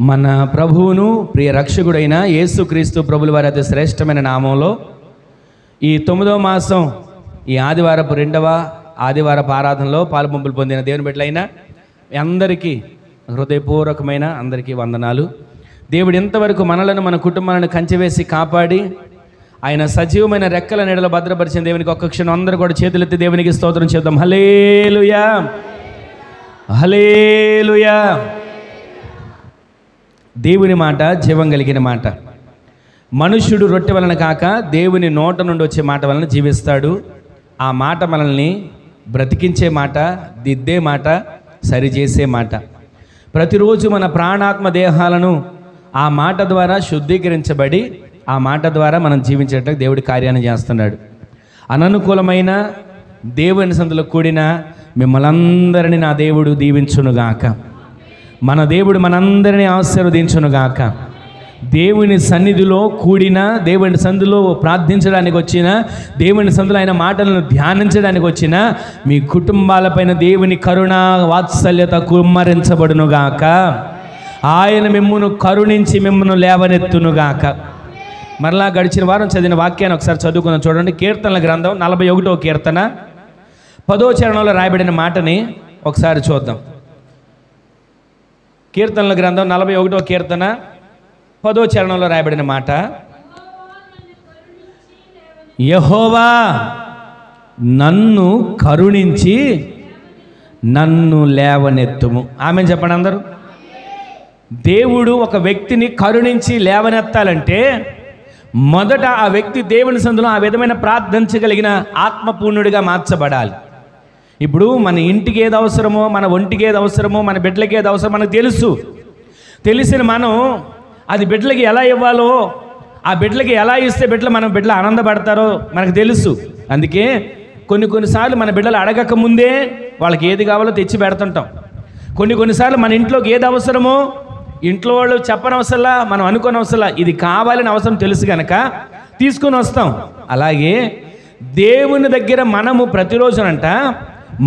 మన ప్రభువును ప్రియ రక్షకుడైన యేసుక్రీస్తు ప్రభుల వారి అతి శ్రేష్టమైన నామంలో ఈ 9వ మాసం ఈ ఆదివారపు 2వ ఆదివారపు ఆరాధనలో పాలుపంపులు పొందిన దేవుని బిడ్డలైన అందరికీ హృదయపూర్వకమైన అందరికీ వందనాలు. దేవుడు ఇంతవరకు మనలను మన కుటుంబాలను కంచెవేసి కాపాడి ఆయన సజీవమైన రెక్కల నీడలో భద్రపరిచిన దేవునికి ఒక్క క్షణం అందరూ కూడా చేతులెత్తి దేవునికి స్తోత్రం చేద్దాం. హల్లెలూయా, హల్లెలూయా. దేవుని మాట జీవం కలిగిన మాట. మనుష్యుడు రొట్టె వలన కాక దేవుని నోట నుండి వచ్చే మాట వలన జీవిస్తాడు. ఆ మాట మనల్ని బ్రతికించే మాట, దిద్దే మాట, సరిచేసే మాట. ప్రతిరోజు మన ప్రాణాత్మ దేహాలను ఆ మాట ద్వారా శుద్ధీకరించబడి ఆ మాట ద్వారా మనం జీవించేటట్టు దేవుడి కార్యాన్ని చేస్తున్నాడు. అననుకూలమైన దేవుని సందులో కూడిన మిమ్మల్ని అందరినీ నా దేవుడు దీవించునుగాక. మన దేవుడు మనందరినీ ఆశీర్వదించునుగాక. దేవుని సన్నిధిలో కూడిన, దేవుని సందులో ప్రార్థించడానికి వచ్చిన, దేవుని సందులో ఆయన మాటలను ధ్యానించడానికి వచ్చిన మీ కుటుంబాలపైన దేవుని కరుణ వాత్సల్యత కుమ్మరించబడునుగాక. ఆయన మిమ్మును కరుణించి మిమ్మును లేవనెత్తునుగాక. మరలా గడిచిన వారం చదివిన వాక్యాన్ని ఒకసారి చదువుకుందాం. చూడండి, కీర్తనల గ్రంథం 41వ కీర్తన 10వ చరణంలో రాయబడిన మాటని ఒకసారి చూద్దాం. కీర్తనల గ్రంథం 41వ కీర్తన 10వ చరణంలో రాయబడిన మాట, యెహోవా నన్ను కరుణించి నన్ను లేవనెత్తుము. ఆమె చెప్పండి అందరూ. దేవుడు ఒక వ్యక్తిని కరుణించి లేవనెత్తాలంటే మొదట ఆ వ్యక్తి దేవుని సందులో ఆ విధమైన ప్రార్థించగలిగిన ఆత్మపూర్ణుడిగా మార్చబడాలి. ఇప్పుడు మన ఇంటికి ఏది అవసరమో, మన ఒంటికి ఏది అవసరమో, మన బిడ్డలకి ఏది అవసరమో మనకు తెలుసు. తెలిసిన మనం అది బిడ్డలకి ఎలా ఇవ్వాలో, ఆ బిడ్డలకి ఎలా ఇస్తే బిడ్డలు ఆనందపడతారో మనకు తెలుసు. అందుకే కొన్నిసార్లు మన బిడ్డలు అడగక ముందే వాళ్ళకి ఏది కావాలో తెచ్చి పెడుతుంటాం. కొన్నిసార్లు మన ఇంట్లోకి ఏది అవసరమో ఇంట్లో వాళ్ళు చెప్పనవసరంలా, మనం అనుకోనవసరంలా, ఇది కావాలని అవసరం తెలుసు కనుక తీసుకొని వస్తాం. అలాగే దేవుని దగ్గర మనము ప్రతిరోజునంట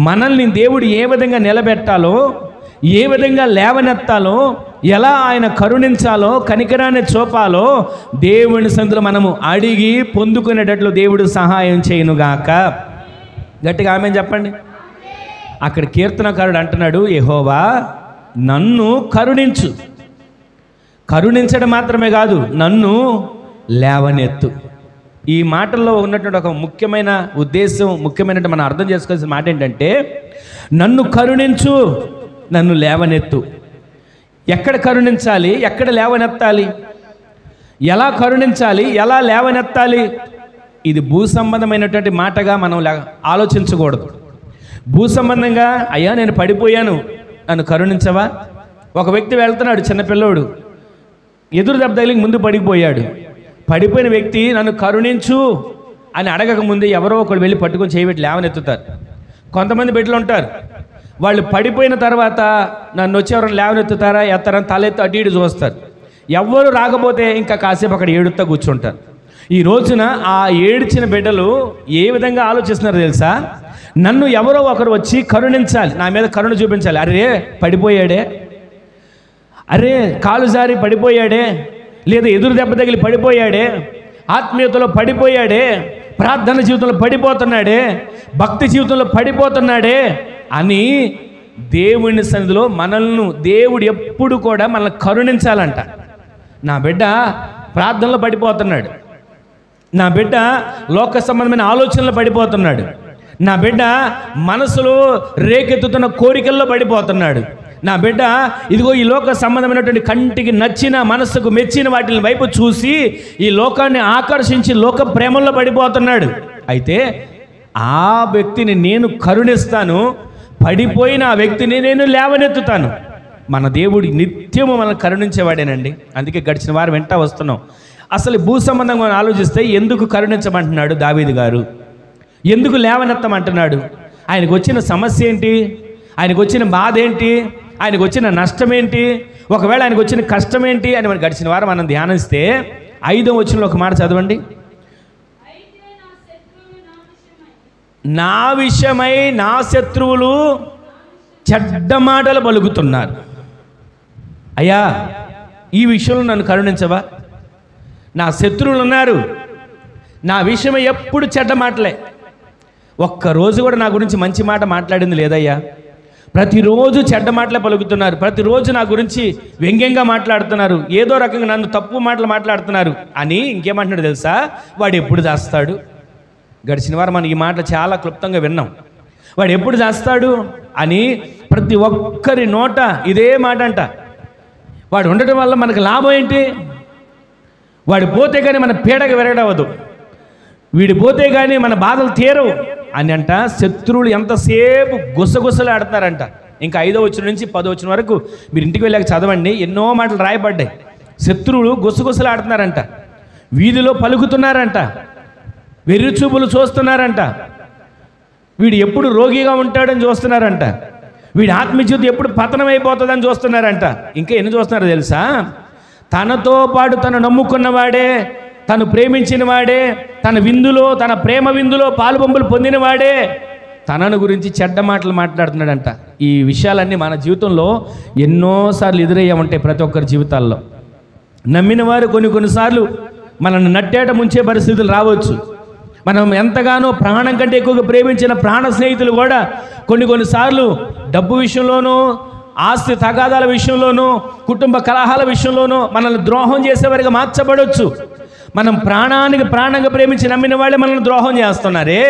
మనల్ని దేవుడు ఏ విధంగా నిలబెట్టాలో, ఏ విధంగా లేవనెత్తాలో, ఎలా ఆయన కరుణించాలో, కనికరాన్ని చూపాలో దేవుని సందులో మనము అడిగి పొందుకునేటట్లు దేవుడు సహాయం చేయనుగాక. గట్టిగా ఆమేన్ చెప్పండి. అక్కడ కీర్తనకారుడు అంటున్నాడు, యెహోవా నన్ను కరుణించు. కరుణించడం మాత్రమే కాదు, నన్ను లేవనెత్తు. ఈ మాటల్లో ఉన్నటువంటి ఒక ముఖ్యమైన ఉద్దేశం, ముఖ్యమైనటువంటి మనం అర్థం చేసుకోవాల్సిన మాట ఏంటంటే, నన్ను కరుణించు, నన్ను లేవనెత్తు. ఎక్కడ కరుణించాలి, ఎక్కడ లేవనెత్తాలి, ఎలా కరుణించాలి, ఎలా లేవనెత్తాలి, ఇది భూ సంబంధమైనటువంటి మాటగా మనం ఆలోచించకూడదు. భూ సంబంధంగా అయ్యా నేను పడిపోయాను, నన్ను కరుణించవా. ఒక వ్యక్తి వెళ్తున్నాడు, చిన్నపిల్లోడు, ఎదురు దెబ్బ తగిలి ముందు పడిపోయాడు. పడిపోయిన వ్యక్తి నన్ను కరుణించు అని అడగక ముందే ఎవరో ఒకరు వెళ్ళి పట్టుకొని చేయబెట్టి లేవనెత్తుతారు. కొంతమంది బిడ్డలు ఉంటారు, వాళ్ళు పడిపోయిన తర్వాత నన్ను వచ్చి ఎవరైనా లేవనెత్తుతారా, ఎత్తారని తలెత్తి అటు ఇటు చూస్తారు. ఎవ్వరు రాకపోతే ఇంకా కాసేపు అక్కడ ఏడుస్తా కూర్చుంటారు. ఈ రోజున ఆ ఏడ్చిన బిడ్డలు ఏ విధంగా ఆలోచిస్తున్నారో తెలుసా? నన్ను ఎవరో ఒకరు వచ్చి కరుణించాలి, నా మీద కరుణ చూపించాలి. అరే పడిపోయాడే, అరే కాలు జారి పడిపోయాడే, లేదా ఎదురు దెబ్బ తగిలి పడిపోయాడే, ఆత్మీయతలో పడిపోయాడే, ప్రార్థన జీవితంలో పడిపోతున్నాడే, భక్తి జీవితంలో పడిపోతున్నాడే అని దేవుని సన్నిధిలో మనల్ని దేవుడు ఎప్పుడు కూడా మనల్ని కరుణించాలంట. నా బిడ్డ ప్రార్థనలో పడిపోతున్నాడు, నా బిడ్డ లోక సంబంధమైన ఆలోచనలో పడిపోతున్నాడు, నా బిడ్డ మనసులో రేకెత్తుతున్న కోరికల్లో పడిపోతున్నాడు, నా బిడ్డ ఇదిగో ఈ లోక సంబంధమైనటువంటి కంటికి నచ్చిన, మనసుకు మెచ్చిన వాటిని వైపు చూసి ఈ లోకాన్ని ఆకర్షించి లోక ప్రేమల్లో పడిపోతున్నాడు. అయితే ఆ వ్యక్తిని నేను కరుణిస్తాను, పడిపోయిన ఆ వ్యక్తిని నేను లేవనెత్తుతాను. మన దేవుడు నిత్యము మనల్ని కరుణించేవాడేనండి. అందుకే గడిచిన వారం వెంట వస్తున్నాం. అసలు భూ సంబంధంగా ఆలోచిస్తే ఎందుకు కరుణించమంటున్నాడు దావీదు గారు, ఎందుకు లేవనెత్తమంటున్నాడు? ఆయనకు వచ్చిన సమస్య ఏంటి, ఆయనకు వచ్చిన బాధ ఏంటి, ఆయనకు వచ్చిన నష్టం ఏంటి, ఒకవేళ ఆయనకు వచ్చిన కష్టం ఏంటి అని మనం గడిచిన వారం మనం ధ్యానిస్తే 5వ వచనంలో ఒక మాట చదవండి. నా విషయమై నా శత్రువులు చెడ్డ మాటలు పలుకుతున్నారు. అయ్యా ఈ విషయంలో నన్ను కరుణించవా? నా శత్రువులు ఉన్నారు, నా విషయమే ఎప్పుడు చెడ్డ మాటలే, ఒక్కరోజు కూడా నా గురించి మంచి మాట మాట్లాడింది లేదయ్యా. ప్రతిరోజు చెడ్డ మాటలే పలుకుతున్నారు, ప్రతిరోజు నా గురించి వ్యంగ్యంగా మాట్లాడుతున్నారు, ఏదో రకంగా నన్ను తప్పు మాటలు మాట్లాడుతున్నారు అని ఇంకేమంటున్నాడు తెలుసా? వాడు ఎప్పుడు చేస్తాడు? గడిచిన వారం మనం ఈ మాటలు చాలా క్లుప్తంగా విన్నాం. వాడు ఎప్పుడు చేస్తాడు అని ప్రతి ఒక్కరి నోట ఇదే మాట అంట. వాడు ఉండటం వల్ల మనకు లాభం ఏంటి? వాడు పోతే కానీ మన పీడగా విరగడవదు, వీడి పోతే కానీ మన బాధలు తీరవు అని అంట. శత్రువులు ఎంతసేపు గుసగుసలాడుతున్నారంట. ఇంకా 5వ వచనం నుంచి 10వ వచనం వరకు మీరు ఇంటికి వెళ్ళాక చదవండి, ఎన్నో మాటలు రాయబడ్డాయి. శత్రువులు గుసగుసలాడుతున్నారంట, వీధిలో పలుకుతున్నారంట, వెర్రిచూపులు చూస్తున్నారంట, వీడు ఎప్పుడు రోగిగా ఉంటాడని చూస్తున్నారంట, వీడి ఆత్మజ్యోతి ఎప్పుడు పతనం అయిపోతుందని చూస్తున్నారంట. ఇంకా ఎన్ని చూస్తున్నారో తెలుసా? తనతో పాటు తను నమ్ముకున్నవాడే, తను ప్రేమించిన వాడే, తన విందులో, తన ప్రేమ విందులో పాలుబొంబులు పొందినవాడే తనను గురించి చెడ్డ మాటలు మాట్లాడుతున్నాడంట. ఈ విషయాలన్నీ మన జీవితంలో ఎన్నోసార్లు ఎదురయ్యామంటాయి ప్రతి ఒక్కరి జీవితాల్లో. నమ్మిన వారు కొన్నిసార్లు మనల్ని నట్టేట ముంచే పరిస్థితులు రావచ్చు. మనం ఎంతగానో ప్రాణం కంటే ఎక్కువగా ప్రేమించిన ప్రాణ స్నేహితులు కూడా కొన్నిసార్లు డబ్బు విషయంలోనూ, ఆస్తి తగాదాల విషయంలోనూ, కుటుంబ కలహాల విషయంలోనూ మనల్ని ద్రోహం చేసేవారిగా మార్చబడవచ్చు. మనం ప్రాణంగా ప్రేమించి నమ్మిన వాళ్ళే మనల్ని ద్రోహం చేస్తున్నారే,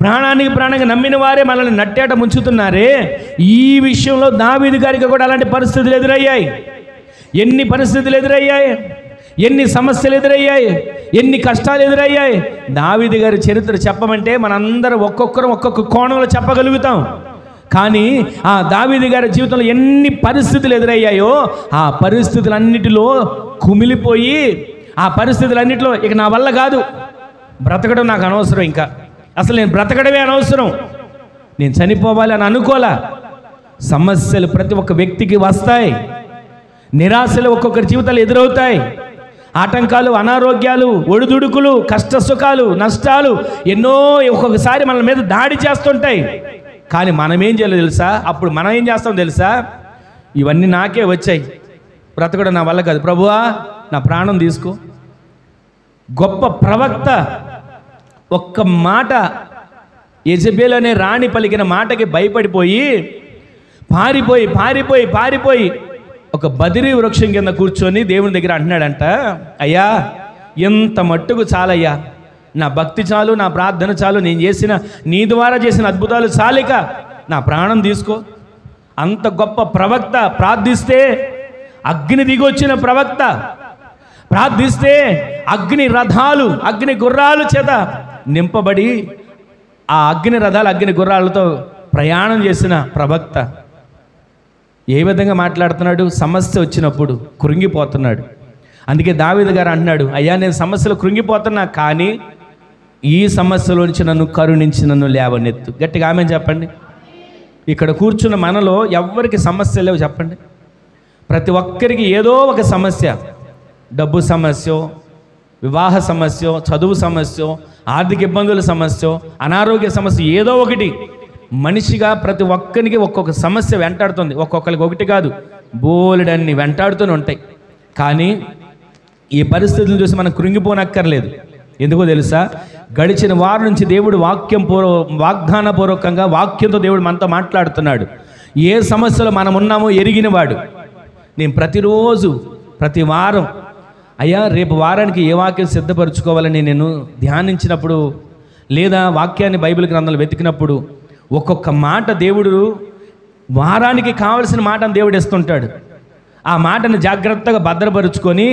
ప్రాణంగా నమ్మిన వారే మనల్ని నట్టేట ముంచుతున్నారే. ఈ విషయంలో దావీదు గారికి కూడా అలాంటి పరిస్థితులు ఎదురయ్యాయి. ఎన్ని పరిస్థితులు ఎదురయ్యాయి, ఎన్ని సమస్యలు ఎదురయ్యాయి, ఎన్ని కష్టాలు ఎదురయ్యాయి. దావీదు గారి చరిత్ర చెప్పమంటే మనందరం ఒక్కొక్కరు ఒక్కొక్క కోణంలో చెప్పగలుగుతాం. కానీ ఆ దావీదు గారి జీవితంలో ఎన్ని పరిస్థితులు ఎదురయ్యాయో ఆ పరిస్థితులన్నిటిలో కుమిలిపోయి, ఆ పరిస్థితులన్నిటిలో ఇక నా వల్ల కాదు, బ్రతకడం నాకు అనవసరం, ఇంకా అసలు నేను బ్రతకడమే అనవసరం, నేను చనిపోవాలి అని అనుకోలే. సమస్యలు ప్రతి ఒక్క వ్యక్తికి వస్తాయి, నిరాశలు ఒక్కొక్కరి జీవితాలు ఎదురవుతాయి, ఆటంకాలు, అనారోగ్యాలు, ఒడిదుడుకులు, కష్ట సుఖాలు, నష్టాలు ఎన్నో ఒక్కొక్కసారి మన మీద దాడి చేస్తుంటాయి. కానీ మనం ఏం చేయాలో తెలుసా? అప్పుడు మనం ఏం చేస్తాం తెలుసా? ఇవన్నీ నాకే వచ్చాయి, బ్రతకడం నా వల్ల కాదు, ప్రభువా నా ప్రాణం తీసుకో. గొప్ప ప్రవక్త ఒక్క మాట, యెజబెల్ అనే రాణి పలికిన మాటకి భయపడిపోయి పారిపోయి ఒక బదిరీ వృక్షం కింద కూర్చొని దేవుని దగ్గర అంటున్నాడంట, అయ్యా ఎంత మట్టుకు చాలయ్యా, నా భక్తి చాలు, నా ప్రార్థన చాలు, నేను చేసిన నీ ద్వారా చేసిన అద్భుతాలు చాలిక నా ప్రాణం తీసుకో. అంత గొప్ప ప్రవక్త ప్రార్థిస్తే అగ్ని దిగొచ్చిన ప్రవక్త ప్రార్థిస్తే అగ్ని రథాలు, అగ్ని గుర్రాలు చేత నింపబడి ఆ అగ్ని రథాలు, అగ్ని గుర్రాలతో ప్రయాణం చేసిన ప్రవక్త ఏ విధంగా మాట్లాడుతున్నాడు? సమస్య వచ్చినప్పుడు కృంగిపోతున్నాడు. అందుకే దావీదు గారు అంటున్నాడు, అయ్యా నేను సమస్యలు కృంగిపోతున్నా, కానీ ఈ సమస్యలో నుంచి నన్ను కరుణించి నన్ను లేవనెత్తు. గట్టిగా ఆమె చెప్పండి. ఇక్కడ కూర్చున్న మనలో ఎవరికి సమస్య లేవు చెప్పండి? ప్రతి ఒక్కరికి ఏదో ఒక సమస్య, డబ్బు సమస్య, వివాహ సమస్య, చదువు సమస్య, ఆర్థిక ఇబ్బందుల సమస్య, అనారోగ్య సమస్య, ఏదో ఒకటి మనిషిగా ప్రతి ఒక్కరికి ఒక్కొక్క సమస్య వెంటాడుతుంది. ఒక్కొక్కరికి ఒకటి కాదు, బోలెడన్ని వెంటాడుతూనే ఉంటాయి. కానీ ఈ పరిస్థితులను చూసి మనం కృంగిపోనక్కర్లేదు. ఎందుకో తెలుసా? గడిచిన వారం నుంచి దేవుడు వాగ్దానపూర్వకంగా వాక్యంతో దేవుడు మనతో మాట్లాడుతున్నాడు. ఏ సమస్యలో మనం ఉన్నామో ఎరిగినవాడు. నేను ప్రతిరోజు ప్రతి వారం అయ్యా రేపు వారానికి ఏ వాక్యం సిద్ధపరచుకోవాలని నేను ధ్యానించినప్పుడు, లేదా వాక్యాన్ని బైబిల్ గ్రంథాలు వెతికినప్పుడు ఒక్కొక్క మాట దేవుడు వారానికి కావలసిన మాటను దేవుడు ఇస్తుంటాడు. ఆ మాటను జాగ్రత్తగా భద్రపరుచుకొని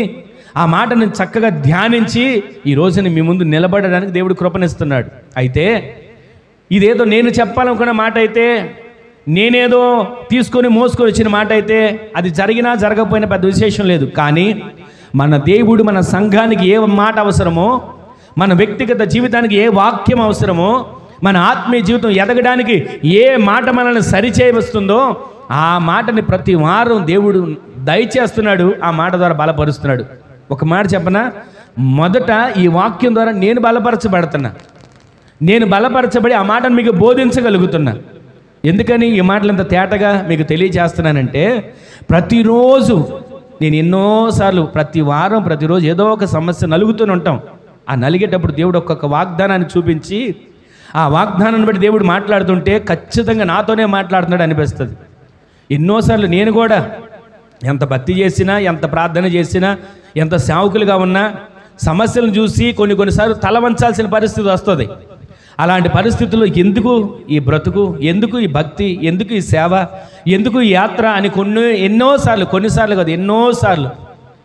ఆ మాటను చక్కగా ధ్యానించి ఈ రోజుని మీ ముందు నిలబడడానికి దేవుడు కృపణిస్తున్నాడు. అయితే ఇదేదో నేను చెప్పాలనుకున్న మాట అయితే, నేనేదో తీసుకొని మోసుకొని వచ్చిన మాట అయితే అది జరిగినా జరగకపోయినా పెద్ద విశేషం లేదు. కానీ మన దేవుడు మన సంఘానికి ఏ మాట అవసరమో, మన వ్యక్తిగత జీవితానికి ఏ వాక్యం అవసరమో, మన ఆత్మీయ జీవితం ఎదగడానికి ఏ మాట మనల్ని సరిచేయవస్తుందో ఆ మాటని ప్రతి వారం దేవుడు దయచేస్తున్నాడు. ఆ మాట ద్వారా బలపరుస్తున్నాడు. ఒక మాట చెప్పనా? మొదట ఈ వాక్యం ద్వారా నేను బలపరచబడుతున్నా, నేను బలపరచబడి ఆ మాటను మీకు బోధించగలుగుతున్నా. ఎందుకని ఈ మాటలు ఇంత తేటగా మీకు తెలియజేస్తున్నానంటే, ప్రతిరోజు నేను ఎన్నోసార్లు ప్రతి వారం ప్రతిరోజు ఏదో ఒక సమస్య నలుగుతూనే ఉంటాం. ఆ నలిగేటప్పుడు దేవుడు ఒక్కొక్క వాగ్దానాన్ని చూపించి ఆ వాగ్దానాన్ని బట్టి దేవుడు మాట్లాడుతుంటే ఖచ్చితంగా నాతోనే మాట్లాడుతున్నాడు అనిపిస్తుంది. ఎన్నోసార్లు నేను కూడా ఎంత భక్తి చేసినా, ఎంత ప్రార్థన చేసినా, ఎంత సేవకులుగా ఉన్నా సమస్యలను చూసి కొన్నిసార్లు తల వంచాల్సిన పరిస్థితి వస్తుంది. అలాంటి పరిస్థితుల్లో ఎందుకు ఈ బ్రతుకు, ఎందుకు ఈ భక్తి, ఎందుకు ఈ సేవ, ఎందుకు ఈ యాత్ర అని కొన్నిసార్లు కాదు ఎన్నోసార్లు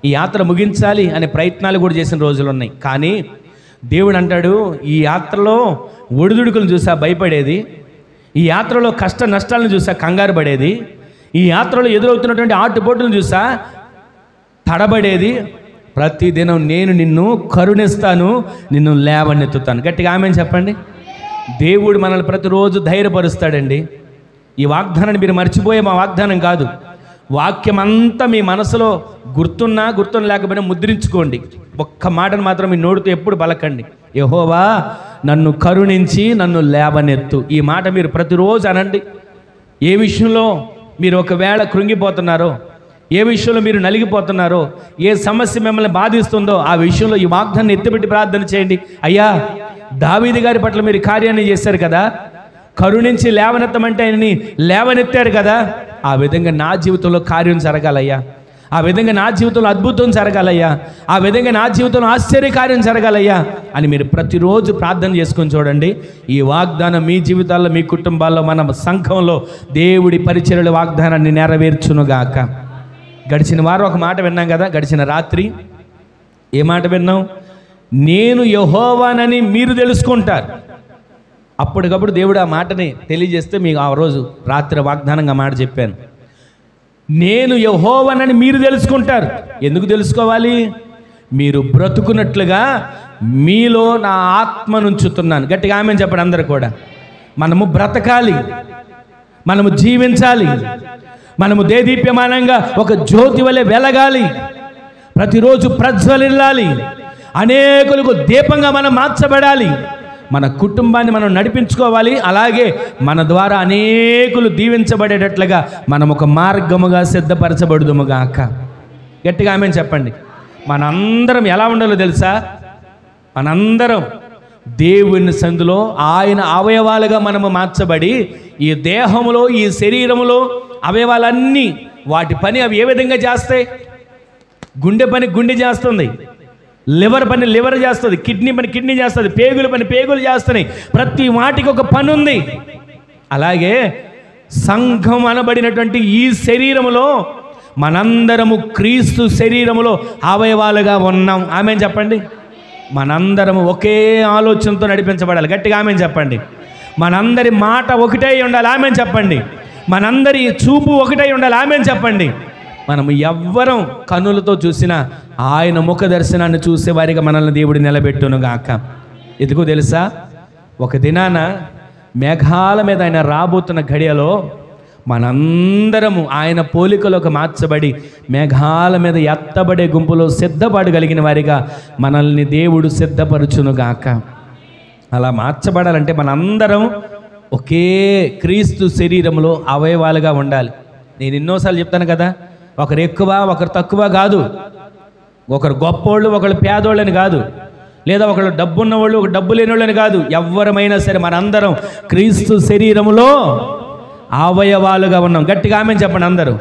ఈ యాత్ర ముగించాలి అనే ప్రయత్నాలు కూడా చేసిన రోజులు ఉన్నాయి. కానీ దేవుడు అంటాడు, ఈ యాత్రలో ఒడిదుడుకులను చూసా భయపడేది, ఈ యాత్రలో కష్ట నష్టాలను చూసా కంగారు పడేది, ఈ యాత్రలో ఎదురవుతున్నటువంటి ఆటుపోటులను చూసా తడబడేది, ప్రతిదినం నేను నిన్ను కరుణిస్తాను, నిన్ను లేవనెత్తుతాను. గట్టిగా ఆమేన్ చెప్పండి. దేవుడు మనల్ని ప్రతిరోజు ధైర్యపరుస్తాడండి. ఈ వాగ్దానాన్ని మీరు మర్చిపోయే మా వాగ్దానం కాదు. వాక్యం అంతా మీ మనసులో గుర్తున్నా లేకపోయినా ముద్రించుకోండి. ఒక్క మాటను మాత్రం మీ నోటితో ఎప్పుడు పలకండి, యెహోవా నన్ను కరుణించి నన్ను లేవనెత్తు. ఈ మాట మీరు ప్రతిరోజు అనండి. ఏ విషయంలో మీరు ఒకవేళ కృంగిపోతున్నారో, ఏ విషయంలో మీరు నలిగిపోతున్నారో, ఏ సమస్య మిమ్మల్ని బాధిస్తుందో ఆ విషయంలో ఈ వాగ్దాన్ని ఎత్తిపెట్టి ప్రార్థన చేయండి. అయ్యా, దావీదు గారి పట్ల మీరు కార్యాన్ని చేశారు కదా, కరుణించి లేవనెత్తమంటే ఆయన్ని లేవనెత్తారు కదా, ఆ విధంగా నా జీవితంలో కార్యం జరగాలయ్యా, ఆ విధంగా నా జీవితంలో అద్భుతం జరగాలయ్యా, ఆ విధంగా నా జీవితంలో ఆశ్చర్యకార్యం జరగాలయ్యా అని మీరు ప్రతిరోజు ప్రార్థన చేసుకొని చూడండి. ఈ వాగ్దానం మీ జీవితాల్లో, మీ కుటుంబాల్లో, మన సంఘంలో దేవుడి పరిచర్యల వాగ్దానాన్ని నెరవేర్చునుగాక. గడిచిన వారం ఒక మాట విన్నాం కదా, గడిచిన రాత్రి ఏ మాట విన్నాం? నేను యెహోవానని మీరు తెలుసుకుంటారు. అప్పటికప్పుడు దేవుడు ఆ మాటని తెలియజేస్తే మీకు ఆ రోజు రాత్రి వాగ్దానంగా మాట చెప్పాను. నేను యెహోవానని మీరు తెలుసుకుంటారు. ఎందుకు తెలుసుకోవాలి? మీరు బ్రతుకున్నట్లుగా మీలో నా ఆత్మనుంచుతున్నాను. గట్టిగా ఆమేన్ చెప్పండి అందరూ కూడా. మనము బ్రతకాలి, మనము జీవించాలి, మనము దేదీప్యమానంగా ఒక జ్యోతి వలె వెలగాలి, ప్రతిరోజు ప్రజ్వలిల్లాలి, అనేకులకు దీపంగా మనం మార్చబడాలి, మన కుటుంబాన్ని మనం నడిపించుకోవాలి. అలాగే మన ద్వారా అనేకులు దీవించబడేటట్లుగా మనం ఒక మార్గముగా సిద్ధపరచబడుదుముగాక. గట్టిగా ఆమేన్ చెప్పండి. మనందరం ఎలా ఉండాలో తెలుసా? మనందరం దేవుని సందులో ఆయన అవయవాలుగా మనము మార్చబడి, ఈ దేహములో, ఈ శరీరములో అవయవాలన్నీ వాటి పని అవి ఏ విధంగా చేస్తాయి? గుండె పని గుండె చేస్తుంది, లివర్ పని లివర్ చేస్తుంది, కిడ్నీ పని కిడ్నీ చేస్తుంది, పేగుల పని పేగులు చేస్తున్నాయి. ప్రతి వాటికి ఒక పని ఉంది. అలాగే సంఘం అనబడినటువంటి ఈ శరీరములో మనందరము క్రీస్తు శరీరములో అవయవాలుగా ఉన్నాం. ఆమేన్ చెప్పండి. మనందరము ఒకే ఆలోచనతో నడిపించబడాలి. గట్టిగా ఆమేన్ చెప్పండి. మనందరి మాట ఒకటై ఉండాలి. ఆమేన్ చెప్పండి. మనందరి చూపు ఒకటై ఉండాలి. ఆమేన్ చెప్పండి. మనం ఎవ్వరం కన్నులతో చూసినా ఆయన ముఖ దర్శనాన్ని చూసేవారిగా మనల్ని దేవుడు నిలబెట్టునుగాక. ఎందుకో తెలుసా? ఒక దినాన మేఘాల మీద ఆయన రాబోతున్న ఘడియలో మనందరము ఆయన పోలికలోకి మార్చబడి మేఘాల మీద ఎత్తబడే గుంపులో సిద్ధపడగలిగిన వారిగా మనల్ని దేవుడు సిద్ధపరచునుగాక. అలా మార్చబడాలంటే మనందరం ఒకే క్రీస్తు శరీరంలో అవయవాలుగా ఉండాలి. నేను ఎన్నోసార్లు చెప్తాను కదా, ఒకరు ఎక్కువ ఒకరు తక్కువ కాదు, ఒకరు గొప్పోళ్ళు ఒకళ్ళు పేదోళ్ళని కాదు, లేదా ఒకళ్ళు డబ్బున్న వాళ్ళు ఒక డబ్బు లేని వాళ్ళని కాదు. ఎవరమైనా సరే మనందరం క్రీస్తు శరీరములో అవయవాలుగా ఉన్నాం. గట్టిగా ఆమేన్ చెప్పండి అందరూ.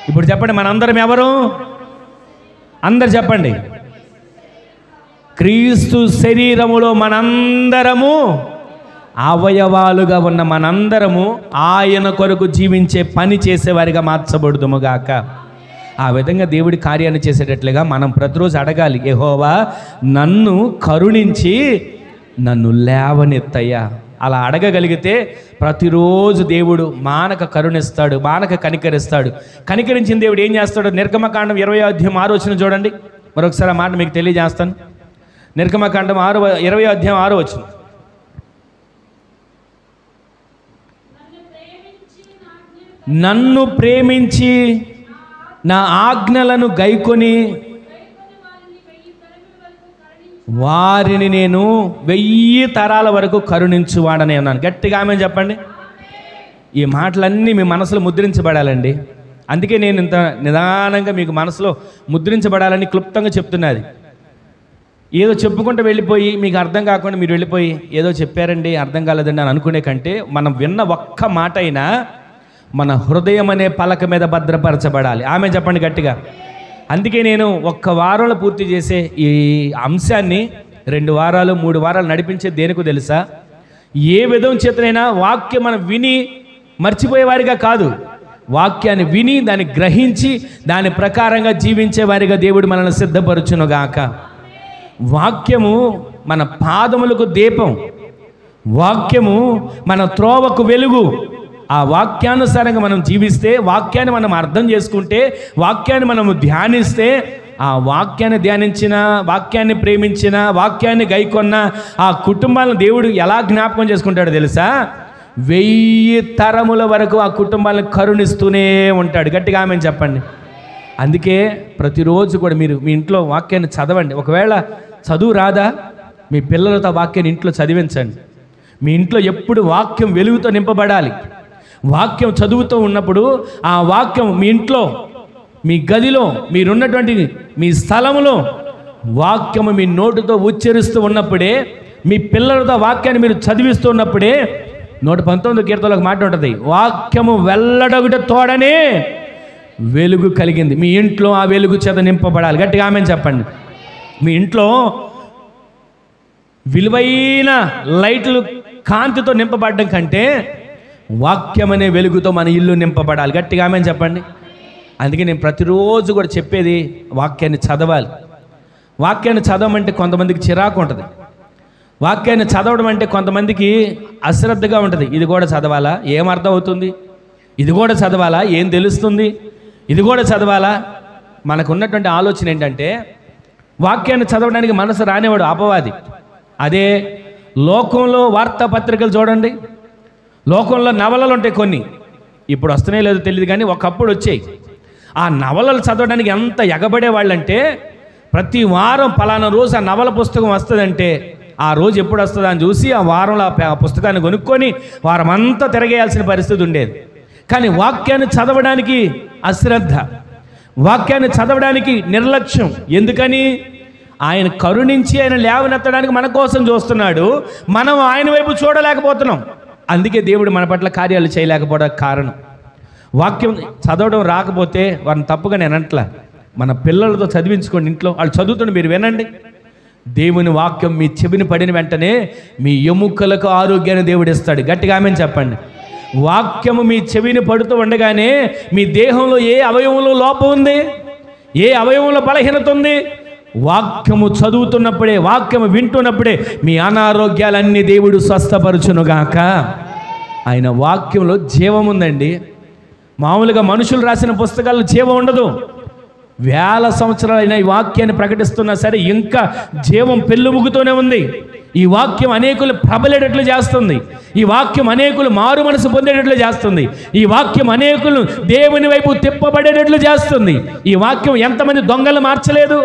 ఇప్పుడు చెప్పండి, మనందరం ఎవరు? అందరు చెప్పండి. క్రీస్తు శరీరములో మనందరము అవయవాలుగా ఉన్న మనందరము ఆయన కొరకు జీవించే పని చేసేవారిగా మార్చబడుదుముగాక. ఆ విధంగా దేవుడి కార్యాన్ని చేసేటట్లుగా మనం ప్రతిరోజు అడగాలి, యెహోవా నన్ను కరుణించి నన్ను లేవనెత్తయ్యా. అలా అడగగలిగితే ప్రతిరోజు దేవుడు మానక కరుణిస్తాడు, మానక కనికరిస్తాడు. కనికరించిన దేవుడు ఏం చేస్తాడు? నిర్గమకాండం 20వ అధ్యాయం 6వ వచనం చూడండి. మరొకసారి ఆ మాట మీకు తెలియజేస్తాను. నిర్గమకాండం 20వ అధ్యాయం 6వ వచనం. నన్ను ప్రేమించి నా ఆజ్ఞలను గైకొని వారిని నేను 1000 తరాల వరకు కరుణించువాడనే ఉన్నాను. గట్టిగా ఆమేన్ చెప్పండి. ఈ మాటలన్నీ మీ మనసులో ముద్రించబడాలండి. అందుకే నేను ఇంత నిదానంగా మీకు మనసులో ముద్రించబడాలని క్లుప్తంగా చెప్తున్నది. ఏదో చెప్పుకుంటూ వెళ్ళిపోయి మీకు అర్థం కాకుండా మీరు వెళ్ళిపోయి ఏదో చెప్పారండి అర్థం కాలేదండి అని అనుకునే కంటే మనం విన్న ఒక్క మాట అయినా మన హృదయం అనే పలక మీద భద్రపరచబడాలి. ఆమె చెప్పండి గట్టిగా. అందుకే నేను ఒక్క వారంలో పూర్తి చేసే ఈ అంశాన్ని 2 వారాలు 3 వారాలు నడిపించే దేనికో తెలుసా? ఏ విధం చేతనైనా వాక్యం మనం విని మర్చిపోయేవారిగా కాదు, వాక్యాన్ని విని దాన్ని గ్రహించి దాని ప్రకారంగా జీవించేవారిగా దేవుడు మనల్ని సిద్ధపరచునుగాక. వాక్యము మన పాదములకు దీపం, వాక్యము మన త్రోవకు వెలుగు. ఆ వాక్యానుసారంగా మనం జీవిస్తే, వాక్యాన్ని మనం అర్థం చేసుకుంటే, వాక్యాన్ని మనము ధ్యానిస్తే, ఆ వాక్యాన్ని ధ్యానించిన, వాక్యాన్ని ప్రేమించిన, వాక్యాన్ని గైకొన్న ఆ కుటుంబాలను దేవుడు ఎలా జ్ఞాపకం చేసుకుంటాడో తెలుసా? 1000 తరముల వరకు ఆ కుటుంబాలను కరుణిస్తూనే ఉంటాడు. గట్టిగా ఆమెను చెప్పండి. అందుకే ప్రతిరోజు కూడా మీరు మీ ఇంట్లో వాక్యాన్ని చదవండి. ఒకవేళ చదువు రాదా, మీ పిల్లలతో వాక్యాన్ని ఇంట్లో చదివించండి. మీ ఇంట్లో ఎప్పుడు వాక్యం వెలుగుతో నింపబడాలి. వాక్యం చదువుతూ ఉన్నప్పుడు ఆ వాక్యం మీ ఇంట్లో, మీ గదిలో, మీరున్నటువంటి మీ స్థలములో వాక్యము మీ నోటితో ఉచ్చరిస్తూ ఉన్నప్పుడే, మీ పిల్లలతో వాక్యాన్ని మీరు చదివిస్తూ ఉన్నప్పుడే 119 కీర్తనలో ఒక మాట ఉంటుంది, వాక్యము వెల్లడొకటి తోడనే వెలుగు కలిగింది. మీ ఇంట్లో ఆ వెలుగు చేత నింపబడాలి. గట్టిగా ఆమెను చెప్పండి. మీ ఇంట్లో విలువైన లైట్లు కాంతితో నింపబడడం కంటే వాక్యం అనే వెలుగుతో మన ఇల్లు నింపబడాలి. గట్టిగా ఆమెను చెప్పండి. అందుకే నేను ప్రతిరోజు కూడా చెప్పేది వాక్యాన్ని చదవాలి. వాక్యాన్ని చదవమంటే కొంతమందికి చిరాకు ఉంటుంది. వాక్యాన్ని చదవడం అంటే కొంతమందికి అశ్రద్ధగా ఉంటుంది. ఇది కూడా చదవాలా, ఏం అర్థం అవుతుంది? ఇది కూడా చదవాలా, ఏం తెలుస్తుంది? ఇది కూడా చదవాలా? మనకు ఉన్నటువంటి ఆలోచన ఏంటంటే, వాక్యాన్ని చదవడానికి మనసు రానివాడు అపవాది. అదే లోకంలో వార్తాపత్రికలు చూడండి, లోకంలో నవలలు ఉంటాయి కొన్ని, ఇప్పుడు వస్తున్నాయో లేదో తెలియదు కానీ ఒకప్పుడు వచ్చాయి. ఆ నవలలు చదవడానికి ఎంత ఎగబడే వాళ్ళంటే, ప్రతి వారం పలానా రోజు ఆ నవల పుస్తకం వస్తుందంటే ఆ రోజు ఎప్పుడు వస్తుందా అని చూసి ఆ వారంలో ఆ పుస్తకాన్ని కొనుక్కొని వారం అంతా తిరగేయాల్సిన పరిస్థితి ఉండేది. కానీ వాక్యాన్ని చదవడానికి అశ్రద్ధ, వాక్యాన్ని చదవడానికి నిర్లక్ష్యం. ఎందుకని? ఆయన కరుణించి ఆయన లేవనెత్తడానికి మన కోసం చూస్తున్నాడు, మనం ఆయన వైపు చూడలేకపోతున్నాం. అందుకే దేవుడు మన పట్ల కార్యాలు చేయలేకపోవడానికి కారణం. వాక్యం చదవడం రాకపోతే వారిని తప్పుగా నేను అంటలా, మన పిల్లలతో చదివించుకోండి. ఇంట్లో వాళ్ళు చదువుతుంటే మీరు వినండి. దేవుని వాక్యం మీ చెవిని పడిన వెంటనే మీ ఎముకలకు ఆరోగ్యాన్ని దేవుడు ఇస్తాడు. గట్టిగా ఆమెను చెప్పండి. వాక్యము మీ చెవిని పడుతూ ఉండగానే మీ దేహంలో ఏ అవయవంలో లోపం ఉంది, ఏ అవయవంలో బలహీనత ఉంది, వాక్యము చదువుతున్నప్పుడే, వాక్యము వింటున్నప్పుడే మీ అనారోగ్యాలన్నీ దేవుడు స్వస్థపరచునుగాక. ఆయన వాక్యంలో జీవం ఉందండి. మామూలుగా మనుషులు రాసిన పుస్తకాల్లో జీవం ఉండదు. 1000 సంవత్సరాలైన ఈ వాక్యాన్ని ప్రకటిస్తున్నా సరే ఇంకా జీవం పెళ్ళుముగుతూనే ఉంది. ఈ వాక్యం అనేకులు ప్రబలేటట్లు చేస్తుంది. ఈ వాక్యం అనేకులు మారు మనసు పొందేటట్లు చేస్తుంది. ఈ వాక్యం అనేకులు దేవుని వైపు తిప్పబడేటట్లు చేస్తుంది. ఈ వాక్యం ఎంతమంది దొంగలు మార్చలేదు,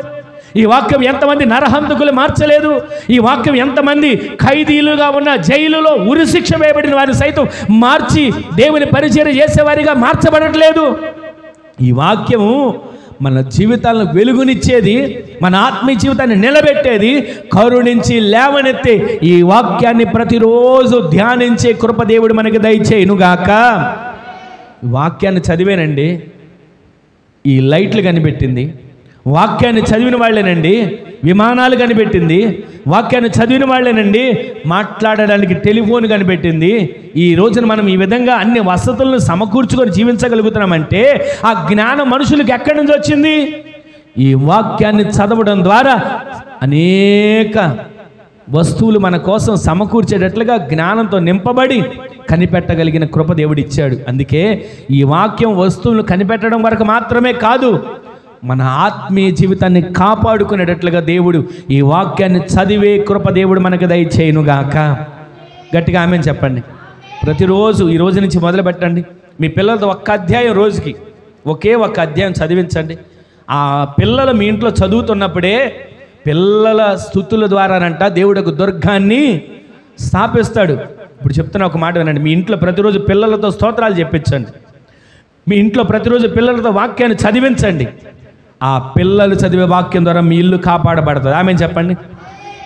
ఈ వాక్యం ఎంతమంది నరహంతకులు మార్చలేదు, ఈ వాక్యం ఎంతమంది ఖైదీలుగా ఉన్న జైలులో ఉరిశిక్ష వేయబడిన వారిని సైతం మార్చి దేవుని పరిచర్య చేసేవారిగా మార్చబడట్లేదు. ఈ వాక్యము మన జీవితాలను వెలుగునిచ్చేది, మన ఆత్మీయ జీవితాన్ని నిలబెట్టేది, కరుణించి లేవనెత్తే ఈ వాక్యాన్ని ప్రతిరోజు ధ్యానించే కృప దేవుడు మనకి దయచేయునుగాక. వాక్యాన్ని చదివేనండి ఈ లైట్లు కనిపెట్టింది, వాక్యాన్ని చదివిన వాళ్ళేనండి విమానాలు కనిపెట్టింది, వాక్యాన్ని చదివిన వాళ్ళేనండి మాట్లాడడానికి టెలిఫోన్ కనిపెట్టింది. ఈ రోజున మనం ఈ విధంగా అన్ని వసతులను సమకూర్చుకొని జీవించగలుగుతున్నామంటే ఆ జ్ఞానం మనుషులకు ఎక్కడి నుంచి వచ్చింది? ఈ వాక్యాన్ని చదవడం ద్వారా అనేక వస్తువులు మన కోసం సమకూర్చేటట్లుగా జ్ఞానంతో నింపబడి కనిపెట్టగలిగిన కృప దేవుడు ఇచ్చాడు. అందుకే ఈ వాక్యం వస్తువులను కనిపెట్టడం వరకు మాత్రమే కాదు, మన ఆత్మీయ జీవితాన్ని కాపాడుకునేటట్లుగా దేవుడు ఈ వాక్యాన్ని చదివే కృప దేవుడు మనకు దయచేయునుగాక. గట్టిగా ఆమేన్ చెప్పండి. ప్రతిరోజు ఈ రోజు నుంచి మొదలు పెట్టండి. మీ పిల్లలతో ఒక్క అధ్యాయం రోజుకి ఒకే ఒక్క అధ్యాయం చదివించండి. ఆ పిల్లలు మీ ఇంట్లో చదువుతున్నప్పుడే పిల్లల స్తుతుల ద్వారానంట దేవుడు ఒక దుర్గాన్ని స్థాపిస్తాడు. ఇప్పుడు చెప్తున్నా ఒక మాట వినండి. మీ ఇంట్లో ప్రతిరోజు పిల్లలతో స్తోత్రాలు చెప్పించండి. మీ ఇంట్లో ప్రతిరోజు పిల్లలతో వాక్యాన్ని చదివించండి. ఆ పిల్లలు చదివే వాక్యం ద్వారా మీ ఇల్లు కాపాడబడుతుంది. ఆమె చెప్పండి.